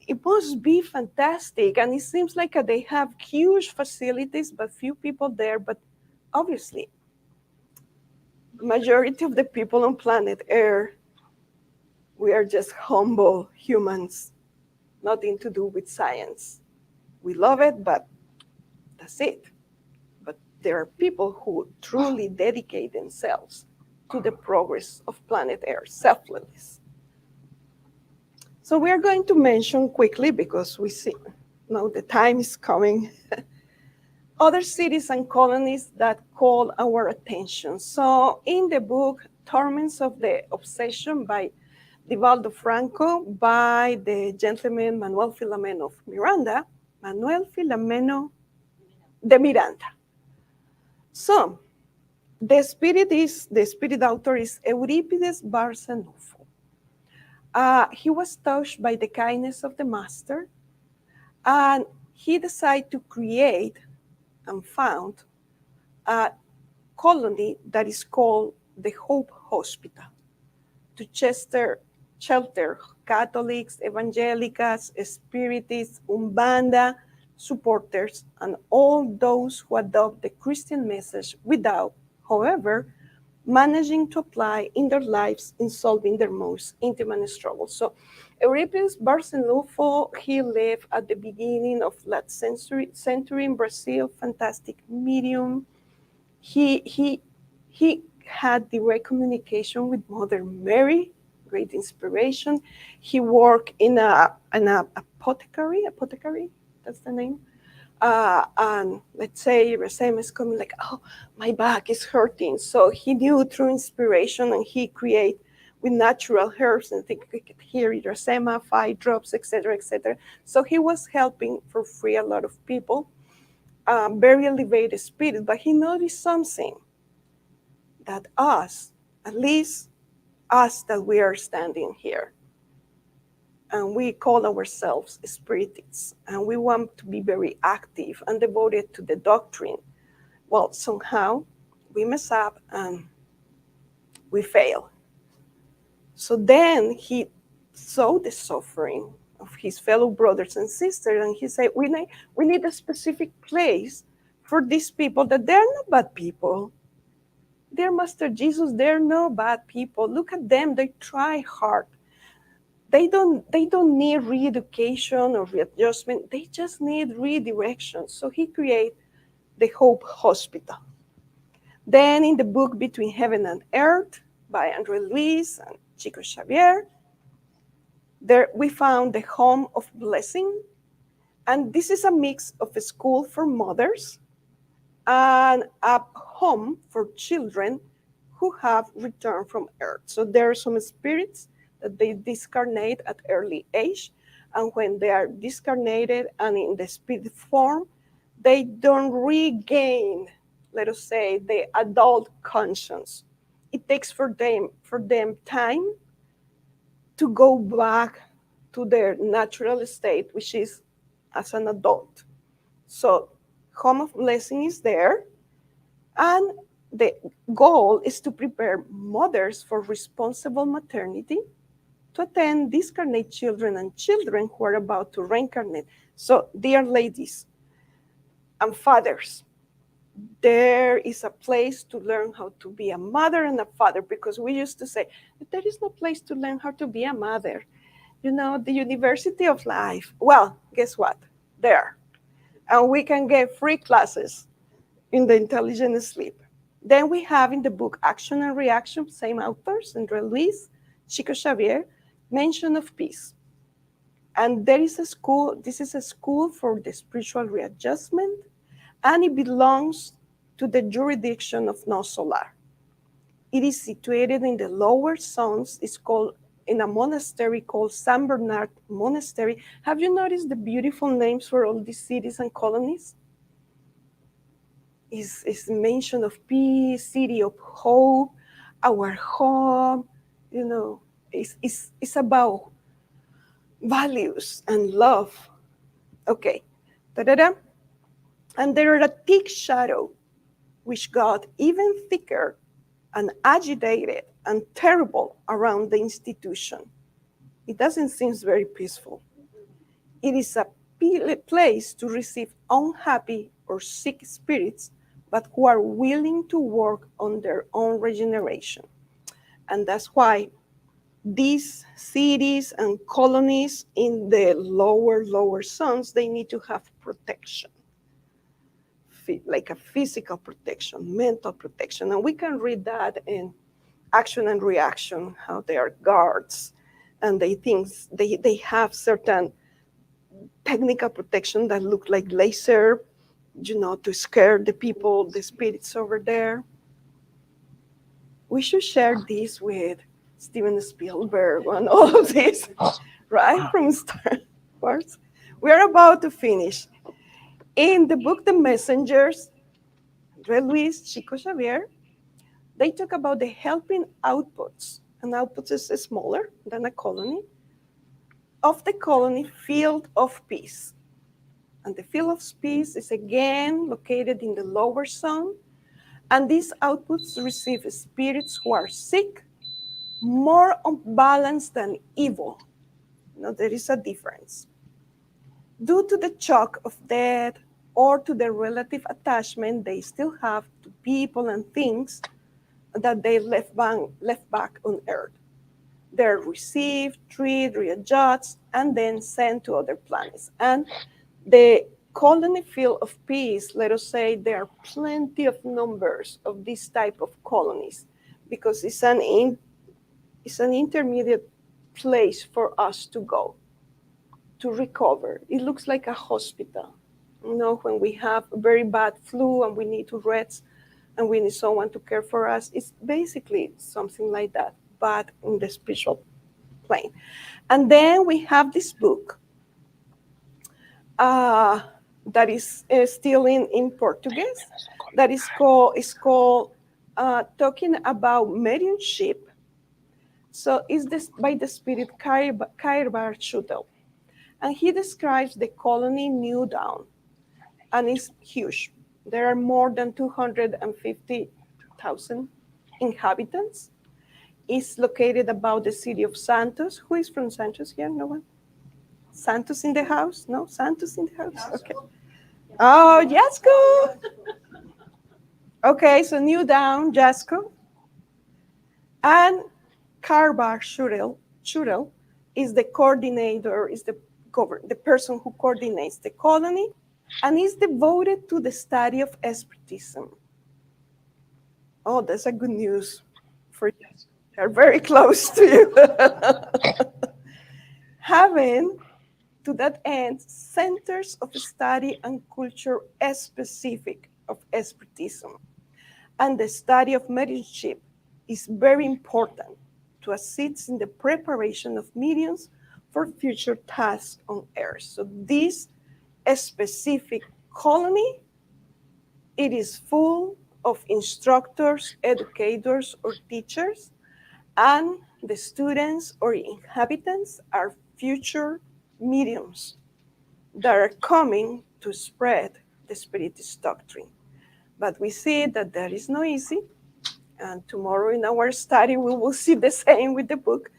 It must be fantastic. And it seems like they have huge facilities, but few people there. But obviously, majority of the people on planet Earth, we are just humble humans, nothing to do with science. We love it, but that's it. But there are people who truly dedicate themselves to the progress of planet Earth, selfless. So we are going to mention quickly, because we see now the time is coming, other cities and colonies that call our attention. So in the book, Torments of the Obsession by Divaldo Franco, by the gentleman Manuel Filomeno of Miranda, Manuel Filomeno de Miranda. So the spirit author is Euripides Barçanufo. He was touched by the kindness of the master, and he decided to create and found a colony that is called the Hope Hospital to shelter Catholics, evangelicals, spiritists, Umbanda supporters, and all those who adopt the Christian message without, however, managing to apply in their lives in solving their most intimate struggles. So Euripides Barçanufo, he lived at the beginning of last century in Brazil, fantastic medium. He had direct communication with Mother Mary, great inspiration. He worked in an apothecary, that's the name. And let's say Resem is coming like, oh, my back is hurting. So he knew through inspiration, and he create with natural herbs and think here Resema, 5 drops, etc., etc. So he was helping for free a lot of people, very elevated spirit. But he noticed something, that us, at least us that we are standing here, and we call ourselves spiritists, and we want to be very active and devoted to the doctrine. Well, somehow we mess up and we fail. So then he saw the suffering of his fellow brothers and sisters, and he said, we need a specific place for these people, that they're not bad people. Dear Master Jesus, they're no bad people. Look at them, they try hard. They don't need re-education or readjustment. They just need redirection. So he created the Hope Hospital. Then in the book Between Heaven and Earth by Andre Luis and Chico Xavier, there we found the Home of Blessing. And this is a mix of a school for mothers and a home for children who have returned from Earth. So there are some spirits that they discarnate at early age, and when they are discarnated and in the spirit form, they don't regain, let us say, the adult conscience. It takes for them time to go back to their natural state, which is as an adult. So Home of Blessing is there, and the goal is to prepare mothers for responsible maternity, to attend discarnate children and children who are about to reincarnate. So, dear ladies and fathers, there is a place to learn how to be a mother and a father, because we used to say, there is no place to learn how to be a mother. You know, the University of Life. Well, guess what? There. And we can get free classes in the Intelligent Sleep. Then we have in the book Action and Reaction, same authors, Andre Luis, Chico Xavier, mention of peace. And there is a school, this is a school for the spiritual readjustment, and it belongs to the jurisdiction of No Solar. It is situated in the lower zones. It's called in a monastery called San Bernard Monastery. Have you noticed the beautiful names for all these cities and colonies? Is mention of peace, city of hope, our home. You know, it's about values and love. Okay. Da-da-da. And there are a thick shadow which got even thicker and agitated and terrible around the institution. It doesn't seem very peaceful. It is a place to receive unhappy or sick spirits, but who are willing to work on their own regeneration. And that's why these cities and colonies in the lower zones, they need to have protection, like a physical protection, mental protection. And we can read that in Action and Reaction, how they are guards and they have certain technical protection that look like laser, to scare the people, the spirits over there. We should share this with Steven Spielberg and all of this, right? From Star Wars. We're about to finish. In the book The Messengers, Andre Luis, Chico Xavier, they talk about the helping outputs. An output is smaller than a colony, of the colony field of peace. And the field of peace is again located in the lower zone. And these outputs receive spirits who are sick, more unbalanced than evil. There is a difference. Due to the shock of death or to the relative attachment they still have to people and things that they left back on Earth. They're received, treated, readjusted, and then sent to other planets. And the colony field of peace, let us say there are plenty of numbers of this type of colonies because it's an intermediate place for us to go to recover. It looks like a hospital. When we have a very bad flu and we need to rest and we need someone to care for us, it's basically something like that, but in the spiritual plane. And then we have this book that is still in Portuguese, that is called Talking About Mediumship. So it's this by the spirit Kairbar Schutel. And he describes the colony New Dawn, and it's huge. There are more than 250,000 inhabitants. It's located about the city of Santos. Who is from Santos here? No one? Santos in the house? No? Santos in the house? Okay. Oh, Jasco. Okay, so New Dawn, Jasco. And Karbar Shurel is the coordinator, is the person who coordinates the colony, and is devoted to the study of Spiritism. Oh, that's a good news for you. They're very close to you. Having, to that end, centers of study and culture specific of Spiritism. And the study of mediumship is very important to assist in the preparation of mediums for future tasks on Earth. So this specific colony, it is full of instructors, educators, or teachers, and the students or inhabitants are future mediums that are coming to spread the Spiritist doctrine. But we see that that is not easy, and tomorrow in our study we will see the same with the book.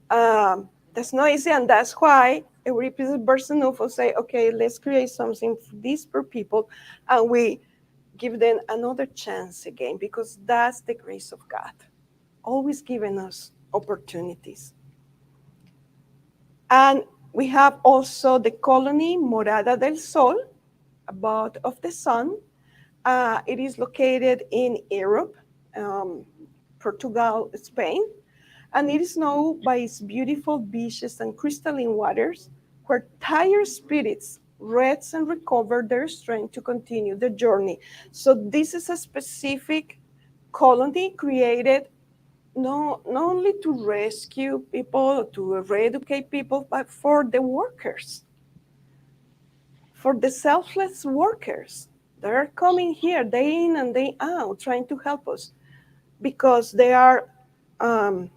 That's not easy, and that's why Euripides Barsanufo say, okay, let's create something for these poor people, and we give them another chance again, because that's the grace of God, always giving us opportunities. And we have also the colony Morada del Sol, above of the sun. It is located in Europe, Portugal, Spain, and it is known by its beautiful beaches and crystalline waters, where tired spirits rest and recover their strength to continue the journey. So this is a specific colony created not only to rescue people, to re-educate people, but for the workers, for the selfless workers. They're coming here day in and day out trying to help us because they are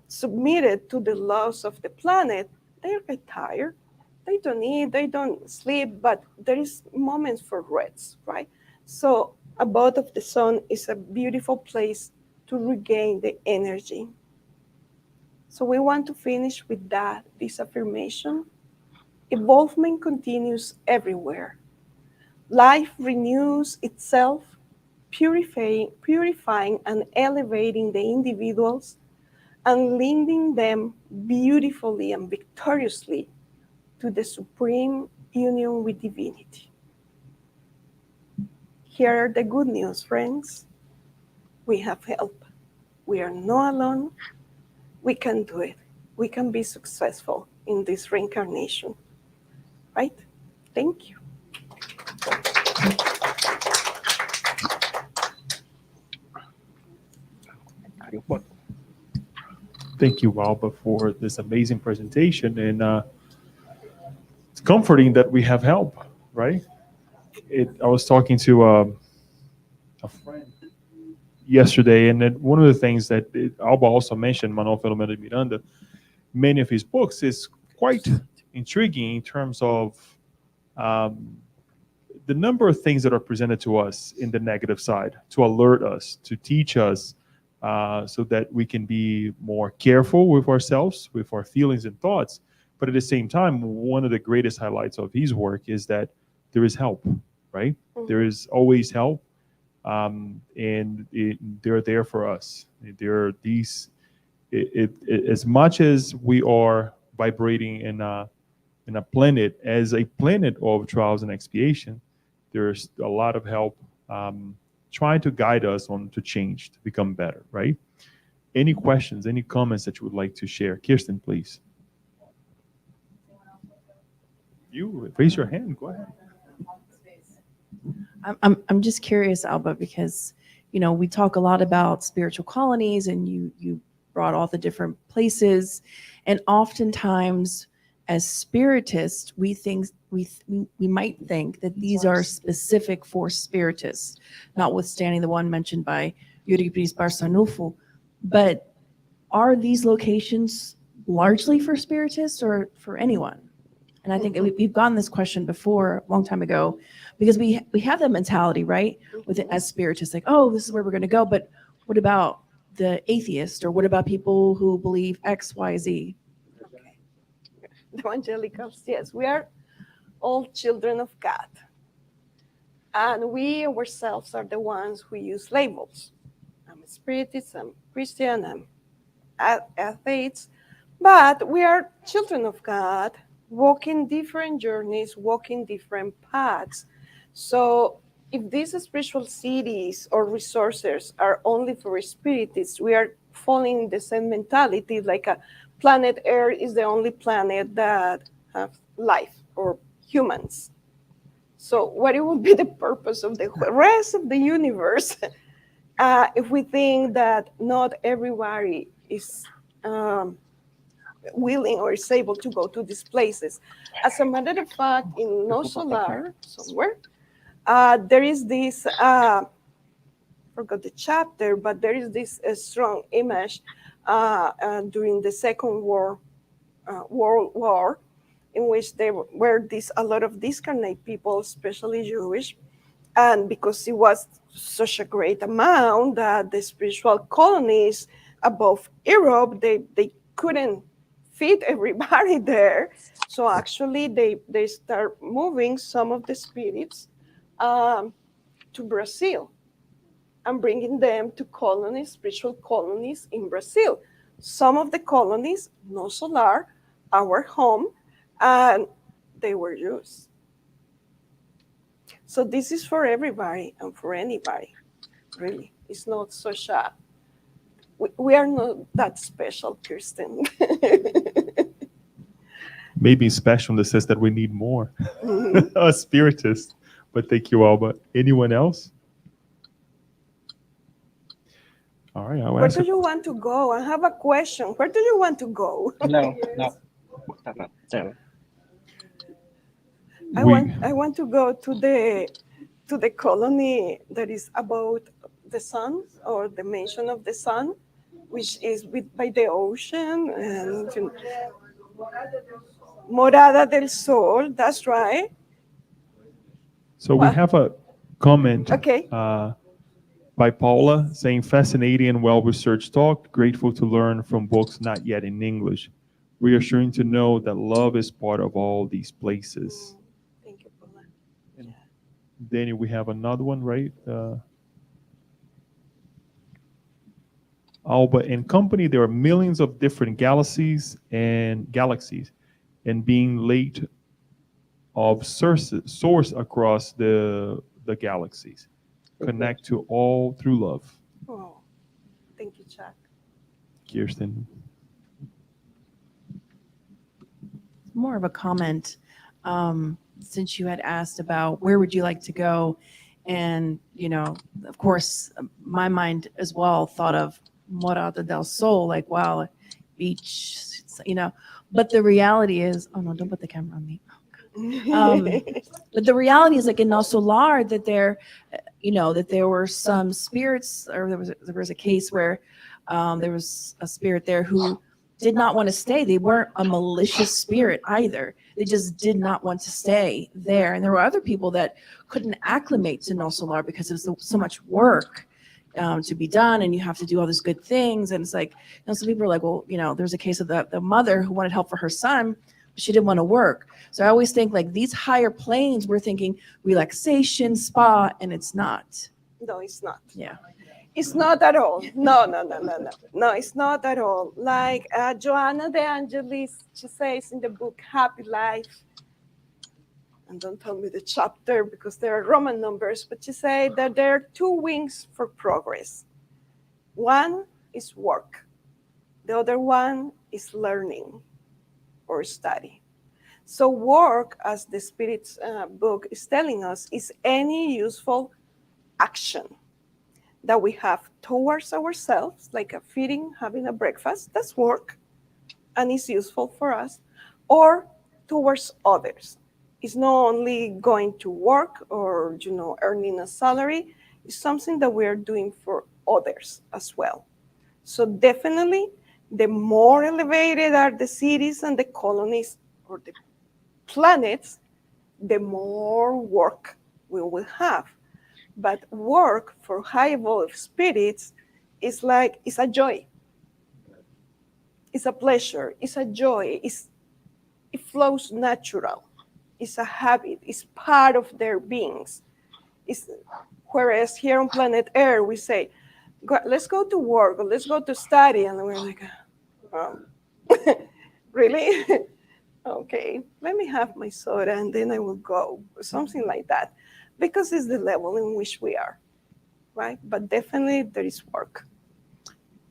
submitted to the laws of the planet. They get tired. They don't eat, they don't sleep, but there is moments for rest, right? So abode of the sun is a beautiful place to regain the energy. So we want to finish with that, this affirmation. Evolvement continues everywhere. Life renews itself, purifying and elevating the individuals and leading them beautifully and victoriously to the supreme union with divinity. Here are the good news, friends. We have help. We are not alone. We can do it. We can be successful in this reincarnation. Right? Thank you. Thank you, Alba, for this amazing presentation. And it's comforting that we have help, right? I was talking to a friend yesterday, and one of the things that Alba also mentioned, Manuel Filomeno de Miranda, many of his books is quite intriguing in terms of um, the number of things that are presented to us in the negative side to alert us, to teach us, so that we can be more careful with ourselves, with our feelings and thoughts. But at the same time, one of the greatest highlights of his work is that there is help, right? Mhm. There is always help, and they're there for us. There are these. As much as we are vibrating in a planet as a planet of trials and expiation, there's a lot of help, trying to guide us on to change, to become better, right? Any questions, any comments that you would like to share? Kirsten, please. You raise your hand. Go ahead. I'm just curious, Alba, because we talk a lot about spiritual colonies, and you brought all the different places, and oftentimes as spiritists, we might think that these are specific for spiritists, notwithstanding the one mentioned by Euripides Barsanulfo. But are these locations largely for spiritists or for anyone? And I think we've gotten this question before a long time ago, because we have that mentality, right? With it as spiritists, like, oh, this is where we're going to go. But what about the atheist, or what about people who believe X, Y, Z? Okay. The evangelicals, yes, we are all children of God. And we ourselves are the ones who use labels. I'm a spiritist, I'm Christian, I'm atheist. But we are children of God, walking different journeys, walking different paths. So if these spiritual cities or resources are only for spiritists, we are following the same mentality, like a planet Earth is the only planet that has life or humans. So what it would be the purpose of the rest of the universe if we think that not everybody is willing or is able to go to these places? As a matter of fact, in No Solar, somewhere, there is this, forgot the chapter, but there is this strong image during the Second World War, in which there were a lot of discarnate people, especially Jewish, and because it was such a great amount that the spiritual colonies above Europe, they couldn't fit everybody there. So actually they start moving some of the spirits to Brazil and bringing them to colonies, spiritual colonies in Brazil. Some of the colonies, No Solar, our home, and they were used. So this is for everybody and for anybody, really. It's not such a, we are not that special, Kirsten. maybe special in the sense that we need more Mhm. a spiritist. But thank you, Alba. Anyone else? All right, I'll Where ask do a you want to go? I have a question. Where do you want to go? No, no. So, we I want to go to the colony that is about the sun or the mention of the sun, which is by the ocean and Morada del Sol. That's right. so we What? have a comment Okay. by Paula saying fascinating and well researched talk. Grateful to learn from books not yet in English. Reassuring to know that love is part of all these places. Thank you, Paula. And Danny, we have another one, right? Alba and company, there are millions of different galaxies and being late of source across the galaxies. Connect to all through love. Oh, thank you, Chuck. Kirsten. More of a comment, since you had asked about where would you like to go, and of course, my mind as well thought of Morada del Sol, like wow, beach. But the reality is, oh no, don't put the camera on me. But the reality is, like in El Solar, that there were some spirits, or there was a case where there was a spirit there who did not want to stay. They weren't a malicious spirit either. They just did not want to stay there. And there were other people that couldn't acclimate to No Solar because there's so much work to be done, and you have to do all these good things. And it's like, some people are like, well, there's a case of the mother who wanted help for her son, but she didn't want to work. So I always think like these higher planes, we're thinking relaxation, spa, and it's not. No, it's not. Yeah. It's not at all. No, no, no, no, no. No, it's not at all. Like Joanna de Angelis, she says in the book Happy Life, and don't tell me the chapter because there are Roman numbers, but she said that there are two wings for progress. One is work. The other one is learning or study. So work, as the Spirit's book is telling us, is any useful action that we have towards ourselves, like a feeding, having a breakfast, that's work, and it's useful for us, or towards others. It's not only going to work or earning a salary, it's something that we are doing for others as well. So definitely, the more elevated are the cities and the colonies or the planets, the more work we will have. But work for high evolved spirits is like, it's a joy. It's a pleasure. It's a joy. It flows natural. It's a habit. It's part of their beings. Whereas here on planet Earth, we say, let's go to work or let's go to study. And we're like, oh, really? Okay, let me have my soda and then I will go. Something like that. Because it's the level in which we are, right? But definitely there is work.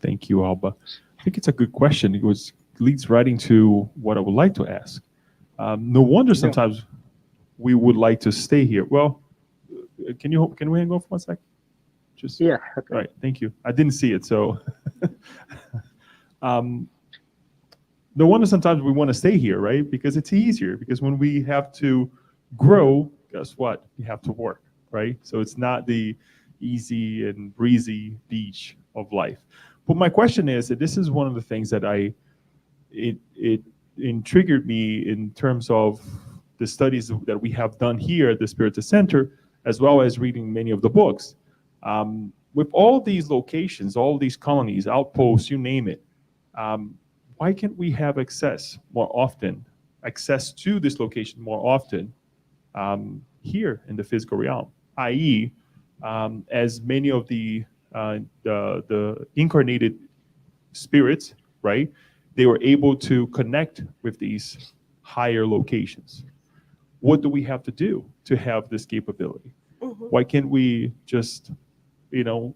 Thank you, Alba. I think it's a good question. It leads right into what I would like to ask. No wonder sometimes we would like to stay here. Well, can we hang on for 1 second? Just yeah. Okay. All right. Thank you. I didn't see it, so. No wonder sometimes we want to stay here, right? Because it's easier. Because when we have to grow, guess what? We have to work, right? So it's not the easy and breezy beach of life. But my question is that this is one of the things that it intrigued me in terms of the studies that we have done here at the Spiritist Center, as well as reading many of the books. With all these locations, all these colonies, outposts, you name it, why can't we have access to this location more often here in the physical realm? I.e., as many of the incarnated spirits, right? They were able to connect with these higher locations. What do we have to do to have this capability? Mm-hmm. Why can't we just,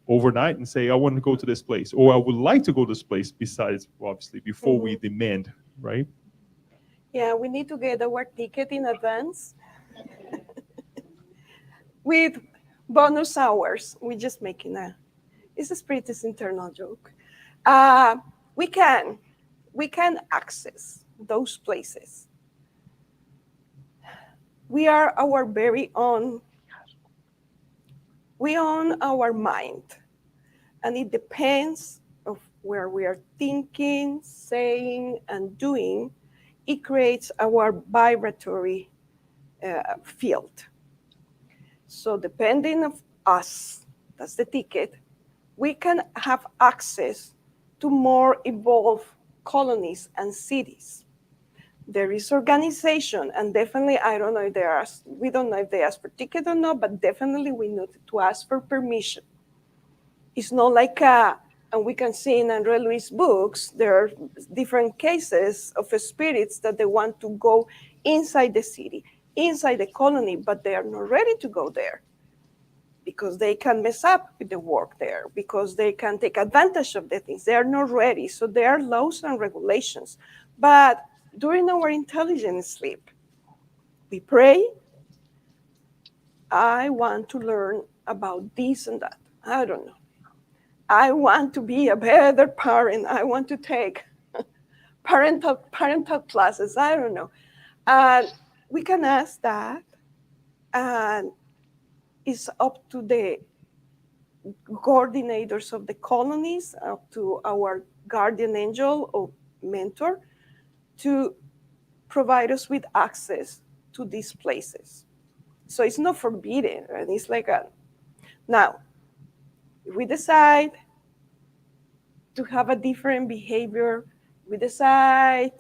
overnight and say, I want to go to this place, or I would like to go to this place besides, obviously, before we demand, right? Yeah, we need to get our ticket in advance with bonus hours. We're just making it's a Spiritist internal joke. Uh, we can, we can access those places. We are our very own, we own our mind. And it depends of where we are thinking, saying, and doing. It creates our vibratory field. So depending of us, that's the ticket, we can have access to more evolved colonies and cities. There is organization, and definitely, I don't know if they are, we don't know if they ask for ticket or not, but definitely we need to ask for permission. It's not like and we can see in Andre Luis' books, there are different cases of spirits that they want to go inside the city, inside the colony, but they are not ready to go there because they can mess up with the work there, because they can take advantage of the things. They are not ready. So there are laws and regulations. But during our intelligent sleep, we pray, I want to learn about this and that. I don't know. I want to be a better parent. I want to take parental classes. I don't know. And we can ask that, and it's up to the coordinators of the colonies, up to our guardian angel or mentor, to provide us with access to these places. So it's not forbidden, and it's like now, if we decide to have a different behavior, we decide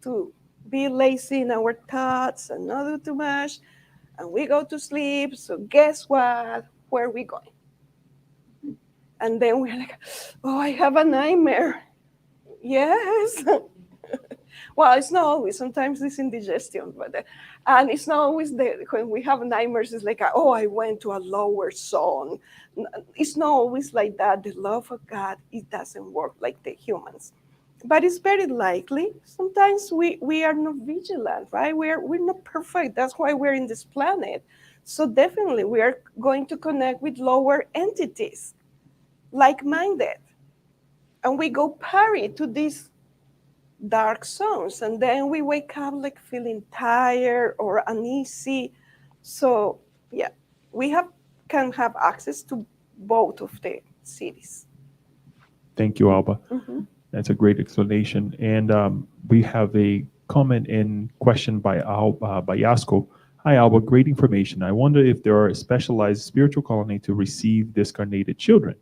to be lazy in our thoughts and not do too much, and we go to sleep. So guess what? Where are we going? And then we're like, oh, I have a nightmare. Yes. Well, it's not always. Sometimes it's indigestion, but and it's not always when we have nightmares. It's like, oh, I went to a lower zone. It's not always like that. The love of God, it doesn't work like the humans, but it's very likely. Sometimes we are not vigilant, right? We're not perfect. That's why we're in this planet. So definitely, we are going to connect with lower entities, like-minded, and we go parry to these dark zones, and then we wake up like feeling tired or uneasy. So yeah, we can have access to both of the cities. Thank you, Alba. Mhm. That's a great explanation. And we have a comment and question by by Yasko. Hi, Alba. Great information. I wonder if there are a specialized spiritual colony to receive discarnated children.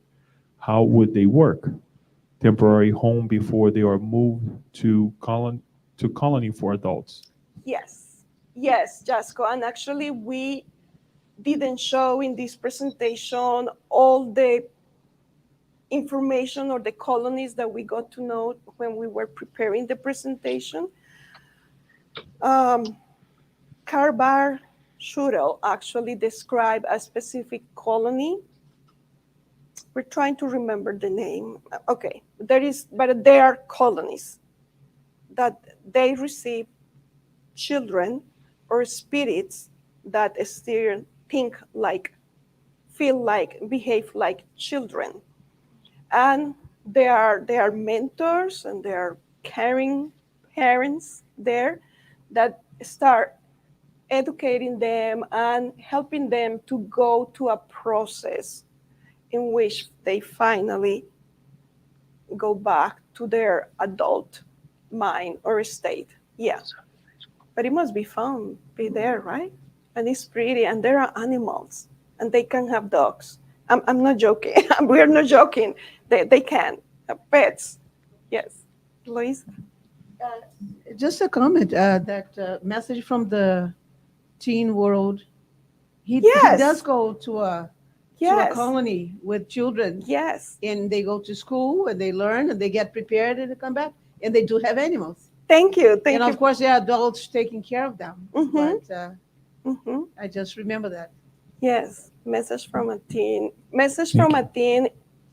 How would they work? Temporary home before they are moved to colony for adults. Yes, yes, Jasko. And actually, we didn't show in this presentation all the information or the colonies that we got to know when we were preparing the presentation. Karbar Shurel actually described a specific colony. We're trying to remember the name. Okay, but there are colonies that they receive children or spirits that still think like, feel like, behave like children. And there are mentors and there are caring parents there that start educating them and helping them to go to a process in which they finally go back to their adult mind or state. Yeah, but it must be fun, be there, right? And it's pretty, and there are animals, and they can have dogs. I'm not joking. We're not joking. They can have pets. Yes, Luis. Just a comment, that message from the teen world. He Yes. does go to a Yes. colony with children, Yes. and they go to school and they learn and they get prepared and they come back, and they do have animals. Thank you. Thank And you. of course, there are adults taking care of them. Mhm. But Mhm. I just remember that. Yes. Message from a teen. Message from a teen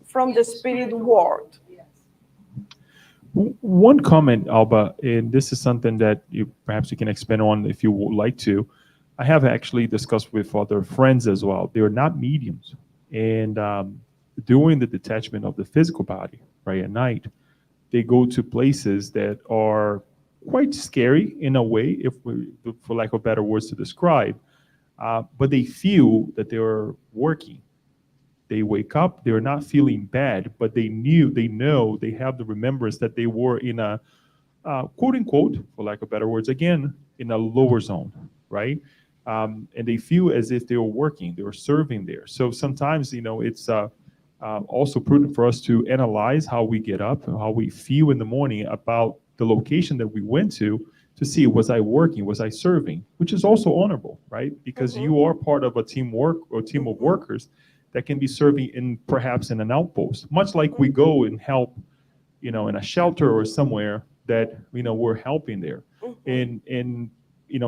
from the spirit world. One comment, Alba, and this is something that you perhaps you can expand on if you would like to. I have actually discussed with other friends as well. They're not mediums, and during the detachment of the physical body, right at night, they go to places that are quite scary in a way, if we, for lack of better words to describe. But they feel that they're working. They wake up, they're not feeling bad, but they know, they have the remembrance that they were in a quote unquote, for lack of better words, again, in a lower zone, right? And they feel as if they were working, they were serving there. So sometimes, it's also prudent for us to analyze how we get up and how we feel in the morning about the location that we went to see, was I working, was I serving, which is also honorable, right? Because Mhm. you are part of a teamwork or team of workers that can be serving in perhaps in an outpost, much like we go and help, in a shelter or somewhere that we're helping there. Mhm. And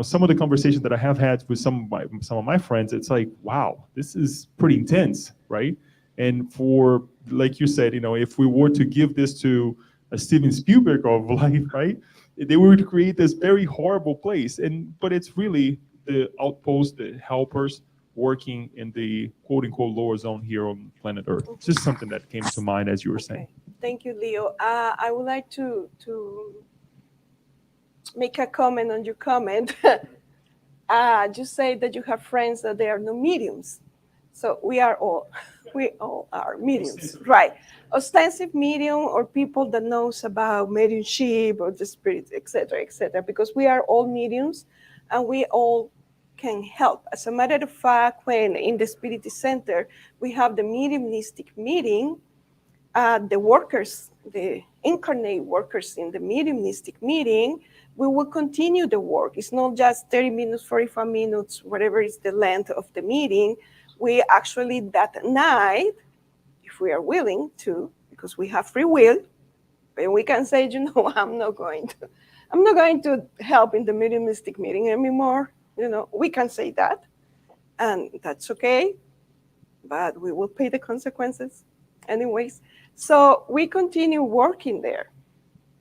some of the conversations that I have had with some of my friends, it's like, wow, this is pretty intense, right? And for, like you said, if we were to give this to a Steven Spielberg of life, right, they would create this very horrible place. But it's really the outpost, the helpers working in the quote unquote lower zone here on planet Earth. It's just something that came to mind as you were saying. Okay. Thank you, Leo. I would like to make a comment on your comment. You say that you have friends that they are no mediums. So we all are mediums, right? Ostensive medium or people that knows about mediumship or the spirit, etc., because we are all mediums and we all can help. As a matter of fact, when in the Spiritist Center, we have the mediumistic meeting, the workers, the incarnate workers in the mediumistic meeting, we will continue the work. It's not just 30 minutes, 45 minutes, whatever is the length of the meeting. We actually, that night, if we are willing to, because we have free will, and we can say, I'm not going to help in the mediumistic meeting anymore. We can say that, and that's okay, but we will pay the consequences anyways. So we continue working there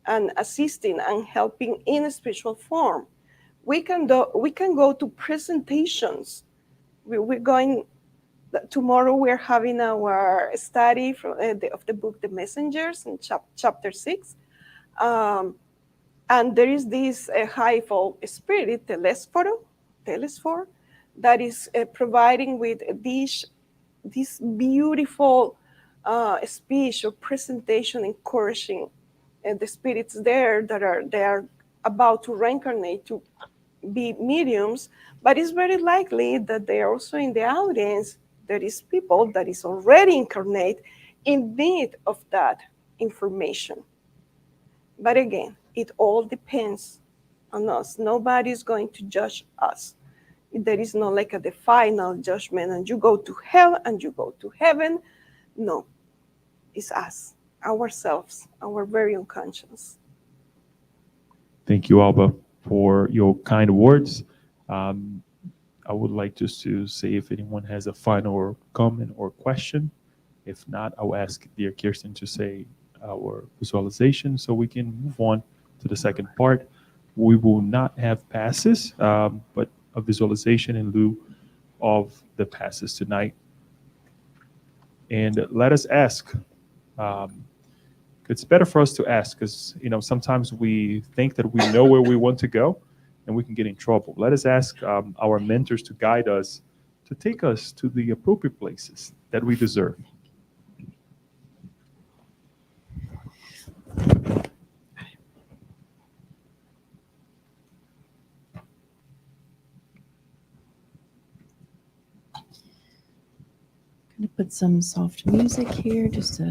and assisting and helping in a spiritual form. We can go to presentations. We're going tomorrow. We're having our study of the book The Messengers in chapter 6. And there is this highful spirit, Telesphore, that is providing with this beautiful speech or presentation, encouraging the spirits there they are about to reincarnate to be mediums. But it's very likely that they are also in the audience. There is people that is already incarnate in need of that information. But again, it all depends on us. Nobody is going to judge us. There is no like the final judgment and you go to hell and you go to heaven. No, it's us, ourselves, our very unconscious. Thank you, Alba, for your kind words. Um, I would like just to say if anyone has a final comment or question. If not, I'll ask dear Kirsten to say our visualization so we can move on to the second part. We will not have passes, but a visualization in lieu of the passes tonight. And let us ask. Um, it's better for us to ask because sometimes we think that we know where we want to go, and we can get in trouble. Let us ask our mentors to guide us, to take us to the appropriate places that we deserve. Gonna put some soft music here just to